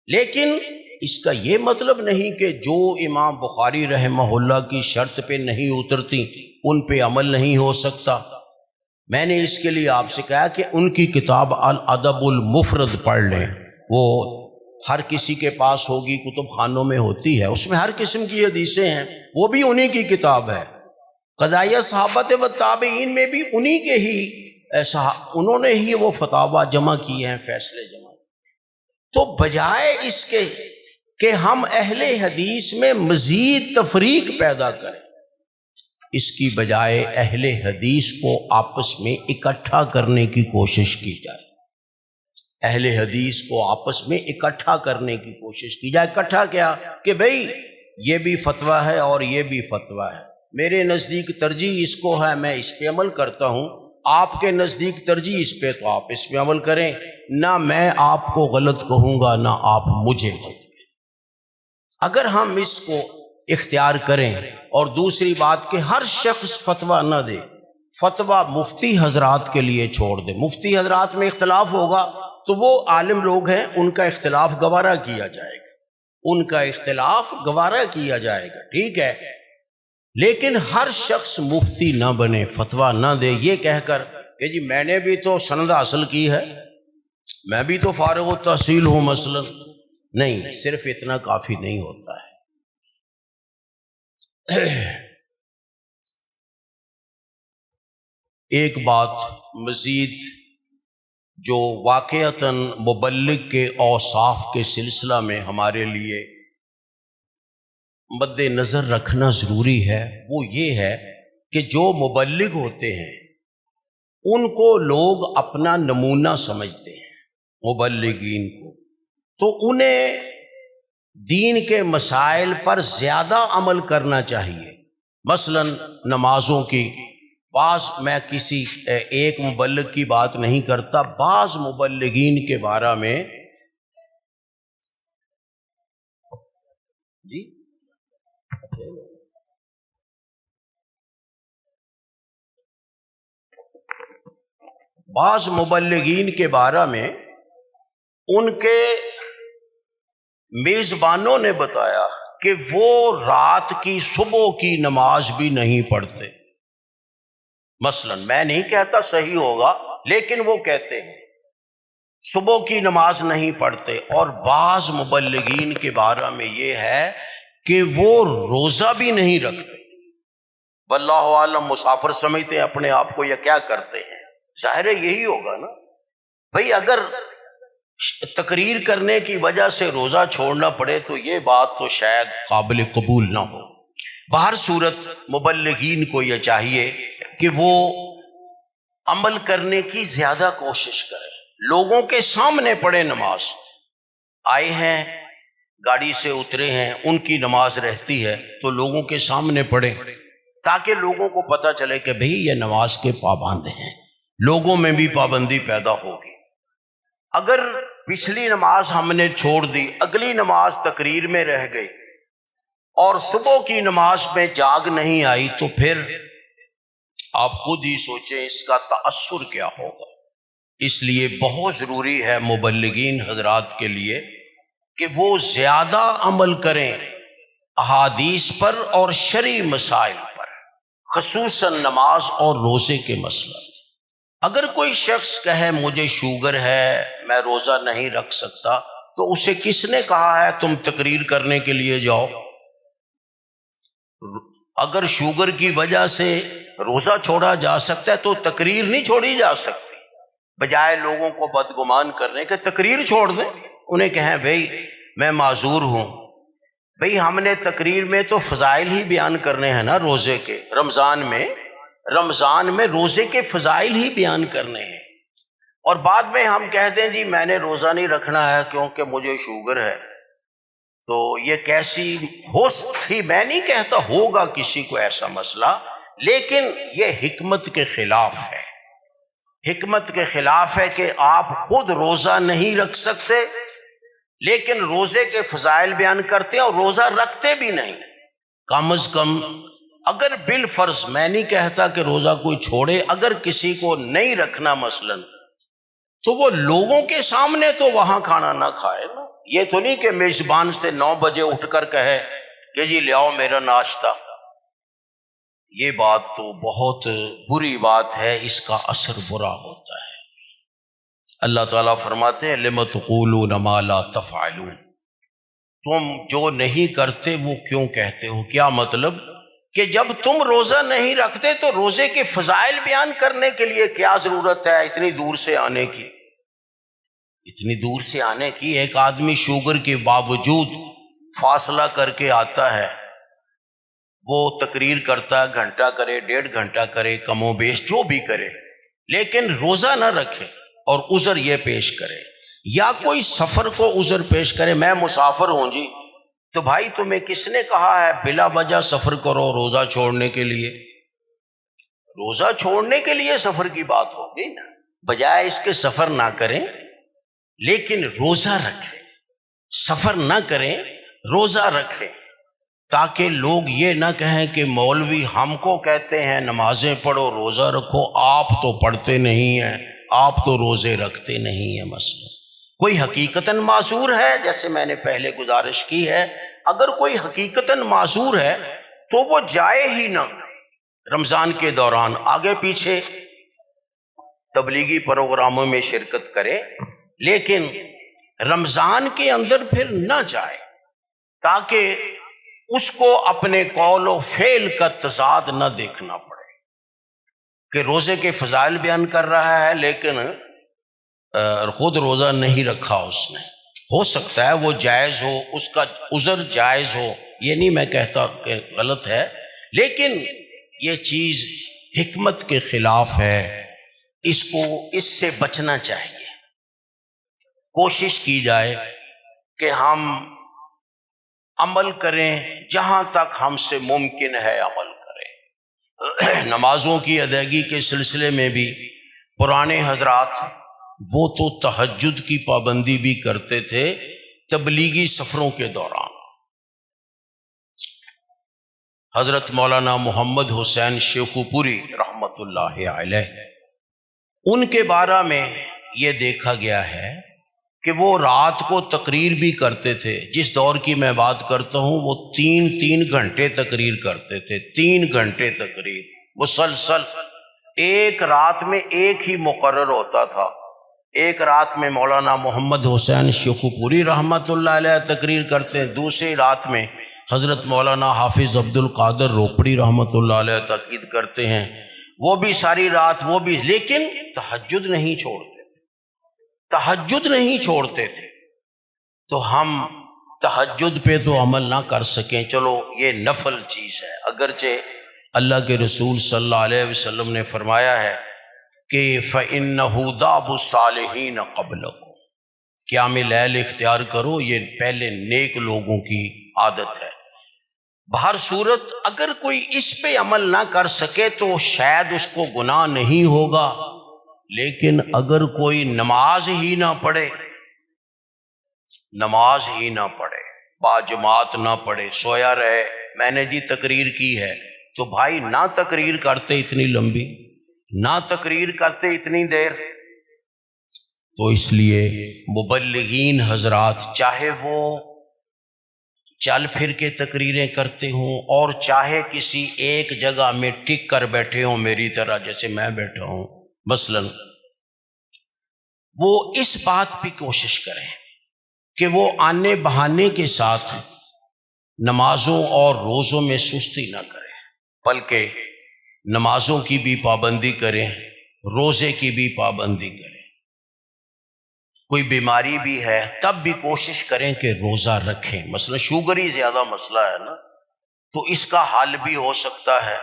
لیکن اس کا یہ مطلب نہیں کہ جو امام بخاری رحمہ اللہ کی شرط پہ نہیں اترتی ان پہ عمل نہیں ہو سکتا۔ میں نے اس کے لیے آپ سے کہا کہ ان کی کتاب الادب المفرد پڑھ لیں، وہ ہر کسی کے پاس ہوگی، کتب خانوں میں ہوتی ہے، اس میں ہر قسم کی حدیثیں ہیں، وہ بھی انہی کی کتاب ہے۔ قضائیہ صحابت و تابعین میں بھی انہی کے ہی ایسا، انہوں نے ہی وہ فتاوی جمع کیے ہیں، فیصلے جمع۔ تو بجائے اس کے کہ ہم اہل حدیث میں مزید تفریق پیدا کریں، اس کی بجائے اہل حدیث کو آپس میں اکٹھا کرنے کی کوشش کی جائے، اہل حدیث کو آپس میں اکٹھا کرنے کی کوشش کی جائے۔ اکٹھا کیا کہ بھئی یہ بھی فتویٰ ہے اور یہ بھی فتویٰ ہے، میرے نزدیک ترجیح اس کو ہے، میں اس پہ عمل کرتا ہوں، آپ کے نزدیک ترجیح اس پہ تو آپ اس پہ عمل کریں، نہ میں آپ کو غلط کہوں گا نہ آپ مجھے غلط۔ اگر ہم اس کو اختیار کریں، اور دوسری بات کہ ہر شخص فتویٰ نہ دے، فتویٰ مفتی حضرات کے لیے چھوڑ دے، مفتی حضرات میں اختلاف ہوگا تو وہ عالم لوگ ہیں، ان کا اختلاف گوارا کیا جائے گا، ان کا اختلاف گوارا کیا جائے گا، ٹھیک ہے، لیکن ہر شخص مفتی نہ بنے، فتویٰ نہ دے یہ کہہ کر کہ جی میں نے بھی تو سند حاصل کی ہے، میں بھی تو فارغ التحصیل ہوں مثلا، نہیں، صرف اتنا کافی نہیں ہوتا ہے۔ ایک بات مزید جو واقعتاً مبلغ کے اوصاف کے سلسلہ میں ہمارے لیے مد نظر رکھنا ضروری ہے، وہ یہ ہے کہ جو مبلغ ہوتے ہیں ان کو لوگ اپنا نمونہ سمجھتے ہیں، مبلغین کو، تو انہیں دین کے مسائل پر زیادہ عمل کرنا چاہیے۔ مثلا نمازوں کی، بعض، میں کسی ایک مبلغ کی بات نہیں کرتا، بعض مبلغین کے بارے میں جی بعض مبلغین کے بارے میں ان کے میزبانوں نے بتایا کہ وہ رات کی، صبح کی نماز بھی نہیں پڑھتے۔ مثلا میں نہیں کہتا صحیح ہوگا، لیکن وہ کہتے ہیں صبح کی نماز نہیں پڑھتے۔ اور بعض مبلغین کے بارے میں یہ ہے کہ وہ روزہ بھی نہیں رکھتے۔ واللہ عالم، مسافر سمجھتے ہیں اپنے آپ کو، یا کیا کرتے ہیں؟ ظاہر ہے یہی ہوگا نا بھئی۔ اگر تقریر کرنے کی وجہ سے روزہ چھوڑنا پڑے تو یہ بات تو شاید قابل قبول نہ ہو۔ بہر صورت مبلغین کو یہ چاہیے کہ وہ عمل کرنے کی زیادہ کوشش کریں، لوگوں کے سامنے پڑھیں نماز۔ آئے ہیں، گاڑی سے اترے ہیں، ان کی نماز رہتی ہے تو لوگوں کے سامنے پڑھیں، تاکہ لوگوں کو پتہ چلے کہ بھئی یہ نماز کے پابند ہیں، لوگوں میں بھی پابندی پیدا ہوگی۔ اگر پچھلی نماز ہم نے چھوڑ دی، اگلی نماز تقریر میں رہ گئی اور صبح کی نماز میں جاگ نہیں آئی، تو پھر آپ خود ہی سوچیں اس کا تأثر کیا ہوگا۔ اس لیے بہت ضروری ہے مبلغین حضرات کے لیے کہ وہ زیادہ عمل کریں احادیث پر اور شرعی مسائل پر، خصوصاً نماز اور روزے کے مسئلہ۔ اگر کوئی شخص کہے مجھے شوگر ہے، میں روزہ نہیں رکھ سکتا، تو اسے کس نے کہا ہے تم تقریر کرنے کے لیے جاؤ؟ اگر شوگر کی وجہ سے روزہ چھوڑا جا سکتا ہے تو تقریر نہیں چھوڑی جا سکتی۔ بجائے لوگوں کو بدگمان کرنے کے تقریر چھوڑ دیں، انہیں کہیں بھئی میں معذور ہوں۔ بھئی ہم نے تقریر میں تو فضائل ہی بیان کرنے ہیں نا روزے کے، رمضان میں روزے کے فضائل ہی بیان کرنے ہیں، اور بعد میں ہم کہہ دیں جی میں نے روزہ نہیں رکھنا ہے کیونکہ مجھے شوگر ہے، تو یہ کیسی ہو سکتی؟ میں نہیں کہتا ہوگا کسی کو ایسا مسئلہ، لیکن یہ حکمت کے خلاف ہے۔ حکمت کے خلاف ہے کہ آپ خود روزہ نہیں رکھ سکتے لیکن روزے کے فضائل بیان کرتے ہیں اور روزہ رکھتے بھی نہیں۔ کم از کم اگر بالفرض، میں نہیں کہتا کہ روزہ کوئی چھوڑے، اگر کسی کو نہیں رکھنا مثلا، تو وہ لوگوں کے سامنے تو وہاں کھانا نہ کھائے نا۔ یہ تو نہیں کہ میزبان سے 9 بجے اٹھ کر کہے کہ جی لے آؤ میرا ناشتہ۔ یہ بات تو بہت بری بات ہے، اس کا اثر برا ہوتا ہے۔ اللہ تعالیٰ فرماتے ہیں لِمَ تَقُولُونَ مَا لَا تَفْعَلُونَ، تم جو نہیں کرتے وہ کیوں کہتے ہو؟ کیا مطلب کہ جب تم روزہ نہیں رکھتے تو روزے کے فضائل بیان کرنے کے لیے کیا ضرورت ہے اتنی دور سے آنے کی؟ اتنی دور سے آنے کی، ایک آدمی شوگر کے باوجود فاصلہ کر کے آتا ہے، وہ تقریر کرتا ہے، گھنٹہ کرے، 1.5 گھنٹہ کرے، کم و بیش جو بھی کرے، لیکن روزہ نہ رکھے اور عذر یہ پیش کرے، یا کوئی سفر کو عذر پیش کرے، میں مسافر ہوں جی، تو بھائی تمہیں کس نے کہا ہے بلا وجہ سفر کرو روزہ چھوڑنے کے لیے؟ روزہ چھوڑنے کے لیے سفر کی بات ہوگی نا، بجائے اس کے سفر نہ کریں لیکن روزہ رکھیں، سفر نہ کریں روزہ رکھیں، تاکہ لوگ یہ نہ کہیں کہ مولوی ہم کو کہتے ہیں نمازیں پڑھو روزہ رکھو، آپ تو پڑھتے نہیں ہیں، آپ تو روزے رکھتے نہیں ہیں۔ مثلا کوئی حقیقتاً معذور ہے، جیسے میں نے پہلے گزارش کی ہے، اگر کوئی حقیقتاً معذور ہے تو وہ جائے ہی نہ رمضان کے دوران، آگے پیچھے تبلیغی پروگراموں میں شرکت کرے لیکن رمضان کے اندر پھر نہ جائے، تاکہ اس کو اپنے قول و فعل کا تضاد نہ دیکھنا پڑے کہ روزے کے فضائل بیان کر رہا ہے لیکن خود روزہ نہیں رکھا اس نے۔ ہو سکتا ہے وہ جائز ہو، اس کا عذر جائز ہو، یہ نہیں میں کہتا کہ غلط ہے، لیکن یہ چیز حکمت کے خلاف ہے، اس سے بچنا چاہیے۔ کوشش کی جائے کہ ہم عمل کریں، جہاں تک ہم سے ممکن ہے عمل کریں۔ نمازوں کی ادائیگی کے سلسلے میں بھی پرانے حضرات وہ تو تہجد کی پابندی بھی کرتے تھے تبلیغی سفروں کے دوران۔ حضرت مولانا محمد حسین شیخو پوری رحمۃ اللہ علیہ، ان کے بارے میں یہ دیکھا گیا ہے کہ وہ رات کو تقریر بھی کرتے تھے۔ جس دور کی میں بات کرتا ہوں وہ 3 گھنٹے تقریر کرتے تھے، 3 گھنٹے تقریر مسلسل۔ ایک رات میں ایک ہی مقرر ہوتا تھا۔ ایک رات میں مولانا محمد حسین شیخو پوری رحمۃ اللہ علیہ تقریر کرتے ہیں، دوسری رات میں حضرت مولانا حافظ عبد القادر روپڑی رحمۃ اللہ علیہ تقریر کرتے ہیں، وہ بھی ساری رات، وہ بھی، لیکن تہجد نہیں چھوڑتے، تہجد نہیں چھوڑتے تھے۔ تو ہم تہجد پہ تو عمل نہ کر سکیں، چلو یہ نفل چیز ہے، اگرچہ اللہ کے رسول صلی اللہ علیہ وسلم نے فرمایا ہے کہ فَإِنَّهُ دَابُ الصَّالِحِينَ قَبْلَكُمْ، قیام لیل اختیار کرو، یہ پہلے نیک لوگوں کی عادت ہے۔ بہر صورت اگر کوئی اس پہ عمل نہ کر سکے تو شاید اس کو گناہ نہیں ہوگا، لیکن اگر کوئی نماز ہی نہ پڑھے، نماز ہی نہ پڑھے، باجماعت نہ پڑھے، سویا رہے، میں نے جی تقریر کی ہے، تو بھائی نہ تقریر کرتے اتنی لمبی، نہ تقریر کرتے اتنی دیر۔ تو اس لیے مبلغین حضرات چاہے وہ چل پھر کے تقریریں کرتے ہوں اور چاہے کسی ایک جگہ میں ٹک کر بیٹھے ہوں، میری طرح جیسے میں بیٹھا ہوں مثلا، وہ اس بات پہ کوشش کریں کہ وہ آنے بہانے کے ساتھ نمازوں اور روزوں میں سستی نہ کریں، بلکہ نمازوں کی بھی پابندی کریں، روزے کی بھی پابندی کریں۔ کوئی بیماری بھی ہے تب بھی کوشش کریں کہ روزہ رکھیں، مثلا شوگر ہی زیادہ مسئلہ ہے نا، تو اس کا حل بھی ہو سکتا ہے۔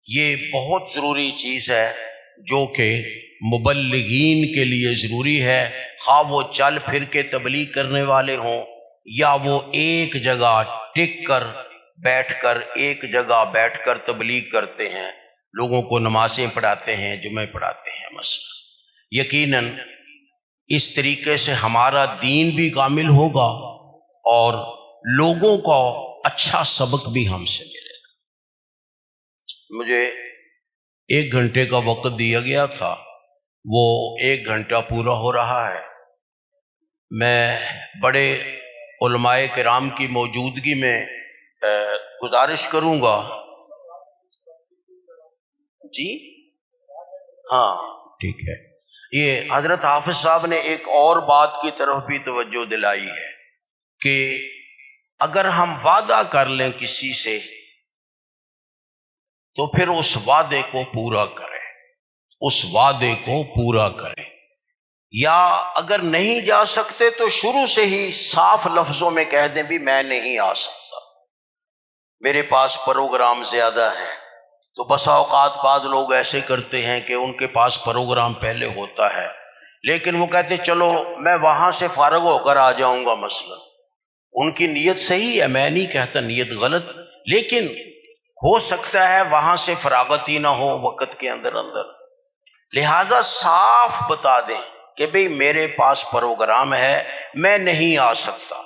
یہ بہت ضروری چیز ہے جو کہ مبلغین کے لیے ضروری ہے، خواہ وہ چل پھر کے تبلیغ کرنے والے ہوں یا وہ ایک جگہ ٹک کر بیٹھ کر ایک جگہ بیٹھ کر تبلیغ کرتے ہیں، لوگوں کو نمازیں پڑھاتے ہیں، جمعے پڑھاتے ہیں مثلا۔ یقیناً اس طریقے سے ہمارا دین بھی کامل ہوگا اور لوگوں کو اچھا سبق بھی ہم سے ملے گا۔ مجھے 1 گھنٹے کا وقت دیا گیا تھا، وہ 1 گھنٹہ پورا ہو رہا ہے۔ میں بڑے علماء کرام کی موجودگی میں گزارش کروں گا، جی ہاں ٹھیک ہے۔ یہ حضرت حافظ صاحب نے ایک اور بات کی طرف بھی توجہ دلائی ہے کہ اگر ہم وعدہ کر لیں کسی سے تو پھر اس وعدے کو پورا کریں، اس وعدے کو پورا کریں، یا اگر نہیں جا سکتے تو شروع سے ہی صاف لفظوں میں کہہ دیں بھی میں نہیں آ سکتا، میرے پاس پروگرام زیادہ ہے۔ تو بسا اوقات بعض لوگ ایسے کرتے ہیں کہ ان کے پاس پروگرام پہلے ہوتا ہے، لیکن وہ کہتے چلو میں وہاں سے فارغ ہو کر آ جاؤں گا مثلا۔ ان کی نیت صحیح ہے، میں نہیں کہتا نیت غلط، لیکن ہو سکتا ہے وہاں سے فراغت ہی نہ ہو وقت کے اندر لہٰذا صاف بتا دیں کہ بھئی میرے پاس پروگرام ہے، میں نہیں آ سکتا۔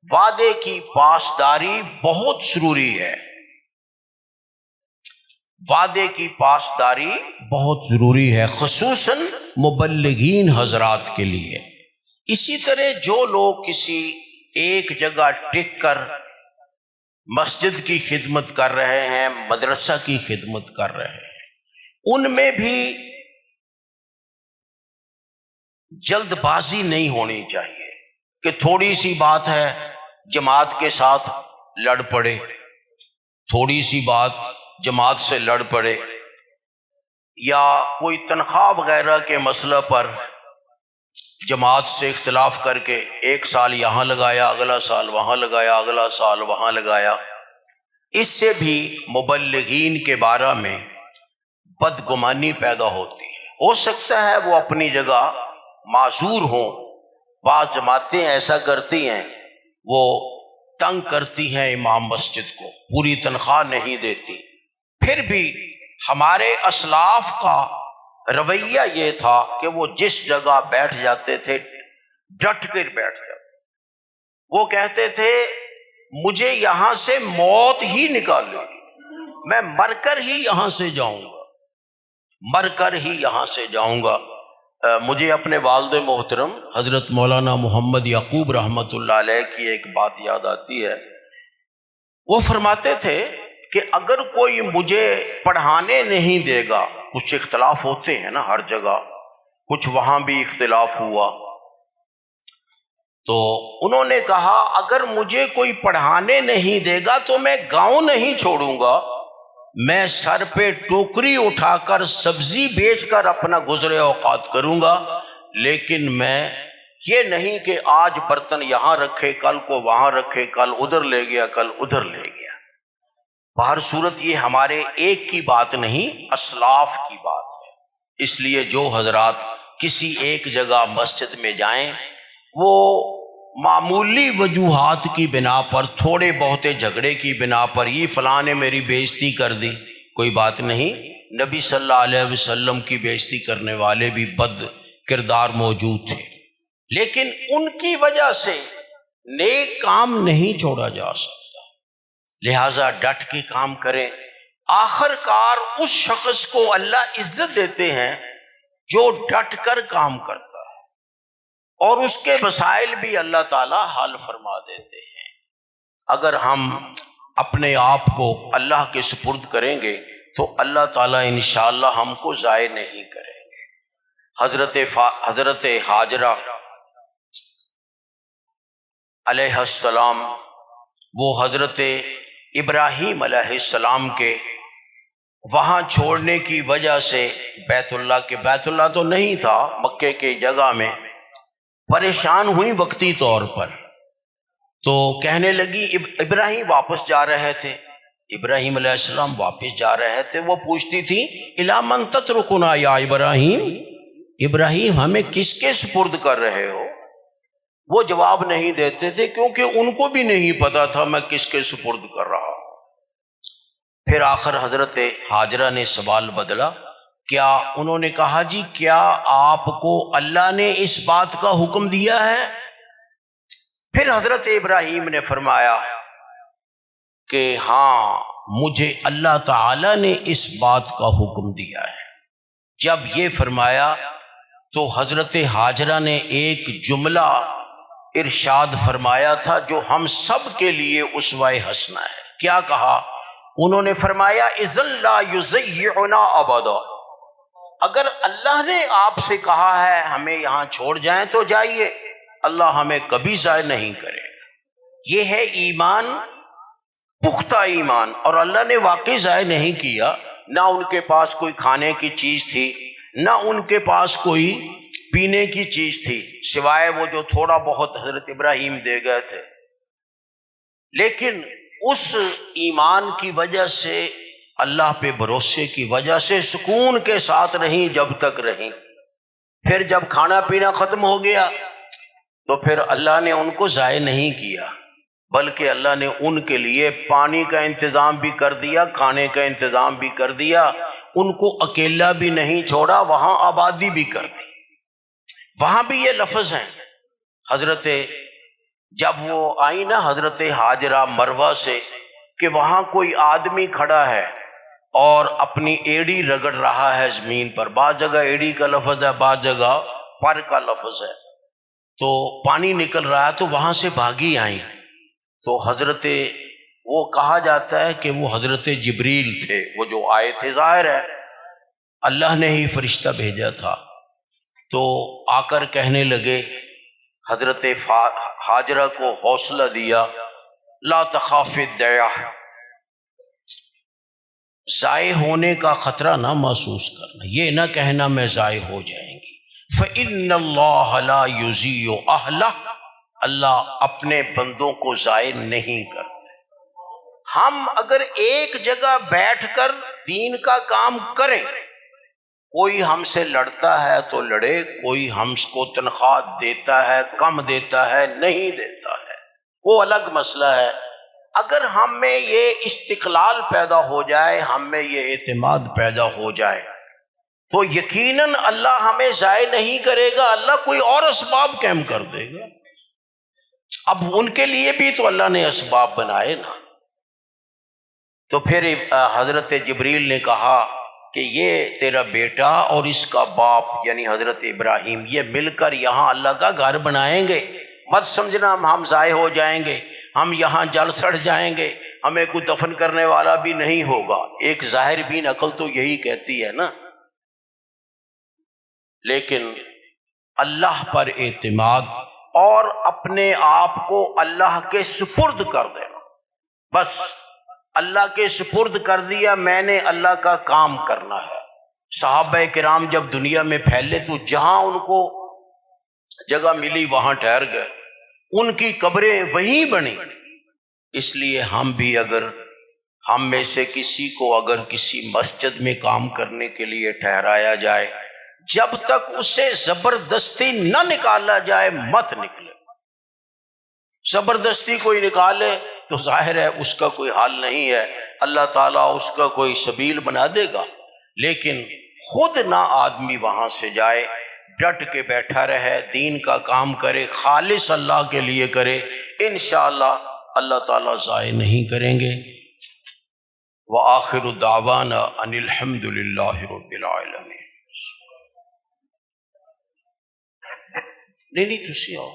وعدے کی پاسداری بہت ضروری ہے، وعدے کی پاسداری بہت ضروری ہے، خصوصاً مبلغین حضرات کے لیے۔ اسی طرح جو لوگ کسی ایک جگہ ٹک کر مسجد کی خدمت کر رہے ہیں، مدرسہ کی خدمت کر رہے ہیں، ان میں بھی جلد بازی نہیں ہونی چاہیے کہ تھوڑی سی بات ہے جماعت کے ساتھ لڑ پڑے، تھوڑی سی بات جماعت سے لڑ پڑے، یا کوئی تنخواہ وغیرہ کے مسئلہ پر جماعت سے اختلاف کر کے 1 سال یہاں لگایا، اگلا سال وہاں لگایا، اگلا سال وہاں لگایا۔ اس سے بھی مبلغین کے بارے میں بدگمانی پیدا ہوتی ہے۔ ہو سکتا ہے وہ اپنی جگہ معذور ہوں، بعض جماعتیں ایسا کرتی ہیں، وہ تنگ کرتی ہیں امام مسجد کو، پوری تنخواہ نہیں دیتی، پھر بھی ہمارے اسلاف کا رویہ یہ تھا کہ وہ جس جگہ بیٹھ جاتے تھے ڈٹ کر بیٹھ جاتے، وہ کہتے تھے مجھے یہاں سے موت ہی نکالے، میں مر کر ہی یہاں سے جاؤں گا، مر کر ہی یہاں سے جاؤں گا۔ مجھے اپنے والد محترم حضرت مولانا محمد یعقوب رحمۃ اللہ علیہ کی ایک بات یاد آتی ہے۔ وہ فرماتے تھے کہ اگر کوئی مجھے پڑھانے نہیں دے گا، کچھ اختلاف ہوتے ہیں نا ہر جگہ، کچھ وہاں بھی اختلاف ہوا، تو انہوں نے کہا اگر مجھے کوئی پڑھانے نہیں دے گا تو میں گاؤں نہیں چھوڑوں گا، میں سر پہ ٹوکری اٹھا کر سبزی بیچ کر اپنا گزرے اوقات کروں گا، لیکن میں یہ نہیں کہ آج برتن یہاں رکھے کل کو وہاں رکھے، کل ادھر لے گیا کل ادھر لے گیا۔ بہر صورت یہ ہمارے ایک کی بات نہیں، اسلاف کی بات ہے۔ اس لیے جو حضرات کسی ایک جگہ مسجد میں جائیں، وہ معمولی وجوہات کی بنا پر، تھوڑے بہتے جھگڑے کی بنا پر، یہ فلاں نے میری بے عزتی کر دی، کوئی بات نہیں، نبی صلی اللہ علیہ وسلم کی بے عزتی کرنے والے بھی بد کردار موجود تھے، لیکن ان کی وجہ سے نیک کام نہیں چھوڑا جا سکتا، لہٰذا ڈٹ کے کام کریں۔ آخر کار اس شخص کو اللہ عزت دیتے ہیں جو ڈٹ کر کام کرتا ہے، اور اس کے مسائل بھی اللہ تعالی حل فرما دیتے ہیں۔ اگر ہم اپنے آپ کو اللہ کے سپرد کریں گے تو اللہ تعالیٰ انشاءاللہ ہم کو ضائع نہیں کریں گے۔ حضرت ہاجرہ علیہ السلام، وہ حضرت ابراہیم علیہ السلام کے وہاں چھوڑنے کی وجہ سے بیت اللہ تو نہیں تھا، مکے کے جگہ میں پریشان ہوئی وقتی طور پر، تو کہنے لگی، ابراہیم واپس جا رہے تھے، ابراہیم علیہ السلام واپس جا رہے تھے، وہ پوچھتی تھی اِلیٰ مَن تَتْرُکُنَا یا ابراہیم ہمیں کس کے سپرد کر رہے ہو؟ وہ جواب نہیں دیتے تھے کیونکہ ان کو بھی نہیں پتا تھا میں کس کے سپرد کر رہا ہوں۔ پھر آخر حضرت ہاجرہ نے سوال بدلا، کیا انہوں نے کہا جی کیا آپ کو اللہ نے اس بات کا حکم دیا ہے؟ پھر حضرت ابراہیم نے فرمایا کہ ہاں مجھے اللہ تعالی نے اس بات کا حکم دیا ہے۔ جب یہ فرمایا تو حضرت ہاجرہ نے ایک جملہ ارشاد فرمایا تھا جو ہم سب کے لیے اسوہ حسنہ ہے۔ کیا کہا؟ انہوں نے فرمایا اذن لا یضیعنا ابدا، اگر اللہ نے آپ سے کہا ہے ہمیں یہاں چھوڑ جائیں تو جائیے، اللہ ہمیں کبھی ضائع نہیں کرے۔ یہ ہے ایمان، پختہ ایمان، اور اللہ نے واقعی ضائع نہیں کیا۔ نہ ان کے پاس کوئی کھانے کی چیز تھی، نہ ان کے پاس کوئی پینے کی چیز تھی، سوائے وہ جو تھوڑا بہت حضرت ابراہیم دے گئے تھے، لیکن اس ایمان کی وجہ سے، اللہ پہ بھروسے کی وجہ سے سکون کے ساتھ رہیں جب تک رہیں۔ پھر جب کھانا پینا ختم ہو گیا تو پھر اللہ نے ان کو ضائع نہیں کیا، بلکہ اللہ نے ان کے لیے پانی کا انتظام بھی کر دیا، کھانے کا انتظام بھی کر دیا، ان کو اکیلا بھی نہیں چھوڑا، وہاں آبادی بھی کر دی۔ وہاں بھی یہ لفظ ہیں، حضرت جب وہ آئی نا حضرت ہاجرہ مروہ سے، کہ وہاں کوئی آدمی کھڑا ہے اور اپنی ایڑی رگڑ رہا ہے زمین پر، بعض جگہ ایڑی کا لفظ ہے، بعض جگہ پر کا لفظ ہے، تو پانی نکل رہا ہے، تو وہاں سے بھاگی آئیں، تو حضرت وہ کہا جاتا ہے کہ وہ حضرت جبریل تھے، وہ جو آئے تھے، ظاہر ہے اللہ نے ہی فرشتہ بھیجا تھا، تو آ کر کہنے لگے، حضرت ہاجرہ کو حوصلہ دیا، لا تخاف الضیاع، ضائع ہونے کا خطرہ نہ محسوس کرنا، یہ نہ کہنا میں ضائع ہو جائیں گی، فإن اللہ لا یضیع اہلہ، اللہ اپنے بندوں کو ضائع نہیں کرتے۔ ہم اگر ایک جگہ بیٹھ کر دین کا کام کریں کوئی ہم سے لڑتا ہے تو لڑے، کوئی ہم کو تنخواہ دیتا ہے کم دیتا ہے نہیں دیتا ہے، وہ الگ مسئلہ ہے۔ اگر ہم میں یہ استقلال پیدا ہو جائے، ہم میں یہ اعتماد پیدا ہو جائے، تو یقیناً اللہ ہمیں ضائع نہیں کرے گا، اللہ کوئی اور اسباب قائم کر دے گا۔ اب ان کے لیے بھی تو اللہ نے اسباب بنائے نا۔ تو پھر حضرت جبریل نے کہا کہ یہ تیرا بیٹا اور اس کا باپ یعنی حضرت ابراہیم یہ مل کر یہاں اللہ کا گھر بنائیں گے، مت سمجھنا ہم ضائع ہو جائیں گے، ہم یہاں جل سڑ جائیں گے، ہمیں کوئی دفن کرنے والا بھی نہیں ہوگا۔ ایک ظاہر بین عقل تو یہی کہتی ہے نا، لیکن اللہ پر اعتماد اور اپنے آپ کو اللہ کے سپرد کر دینا، بس اللہ کے سپرد کر دیا، میں نے اللہ کا کام کرنا ہے۔ صحابہ کرام جب دنیا میں پھیلے تو جہاں ان کو جگہ ملی وہاں ٹھہر گئے، ان کی قبریں وہیں بنی۔ اس لیے ہم بھی اگر ہم میں سے کسی کو اگر کسی مسجد میں کام کرنے کے لیے ٹھہرایا جائے، جب تک اسے زبردستی نہ نکالا جائے مت نکلے۔ زبردستی کوئی نکالے تو ظاہر ہے اس کا کوئی حل نہیں ہے، اللہ تعالیٰ اس کا کوئی سبیل بنا دے گا، لیکن خود نہ آدمی وہاں سے جائے، ڈٹ کے بیٹھا رہے، دین کا کام کرے، خالص اللہ کے لیے کرے، انشاءاللہ اللہ تعالیٰ ضائع نہیں کریں گے۔ وآخر دعوانا ان الحمد للہ رب العالمین۔ نہیں تسی آؤ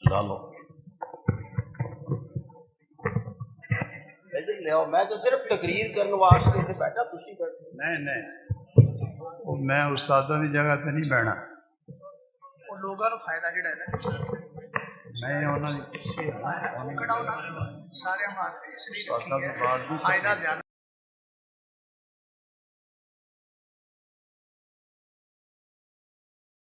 لا لو ادھر لے آؤ، میں تو صرف تقریر کرنے واسطے تے بیٹھا، تسی بیٹھو۔ نہیں میں استادوں کی جگہ تے نہیں بیٹھنا، وہ لوگوں کو فائدہ جڑا ہے نا، میں انہوں نے سارے واسطے اس لیے فائدہ فائدہ زیادہ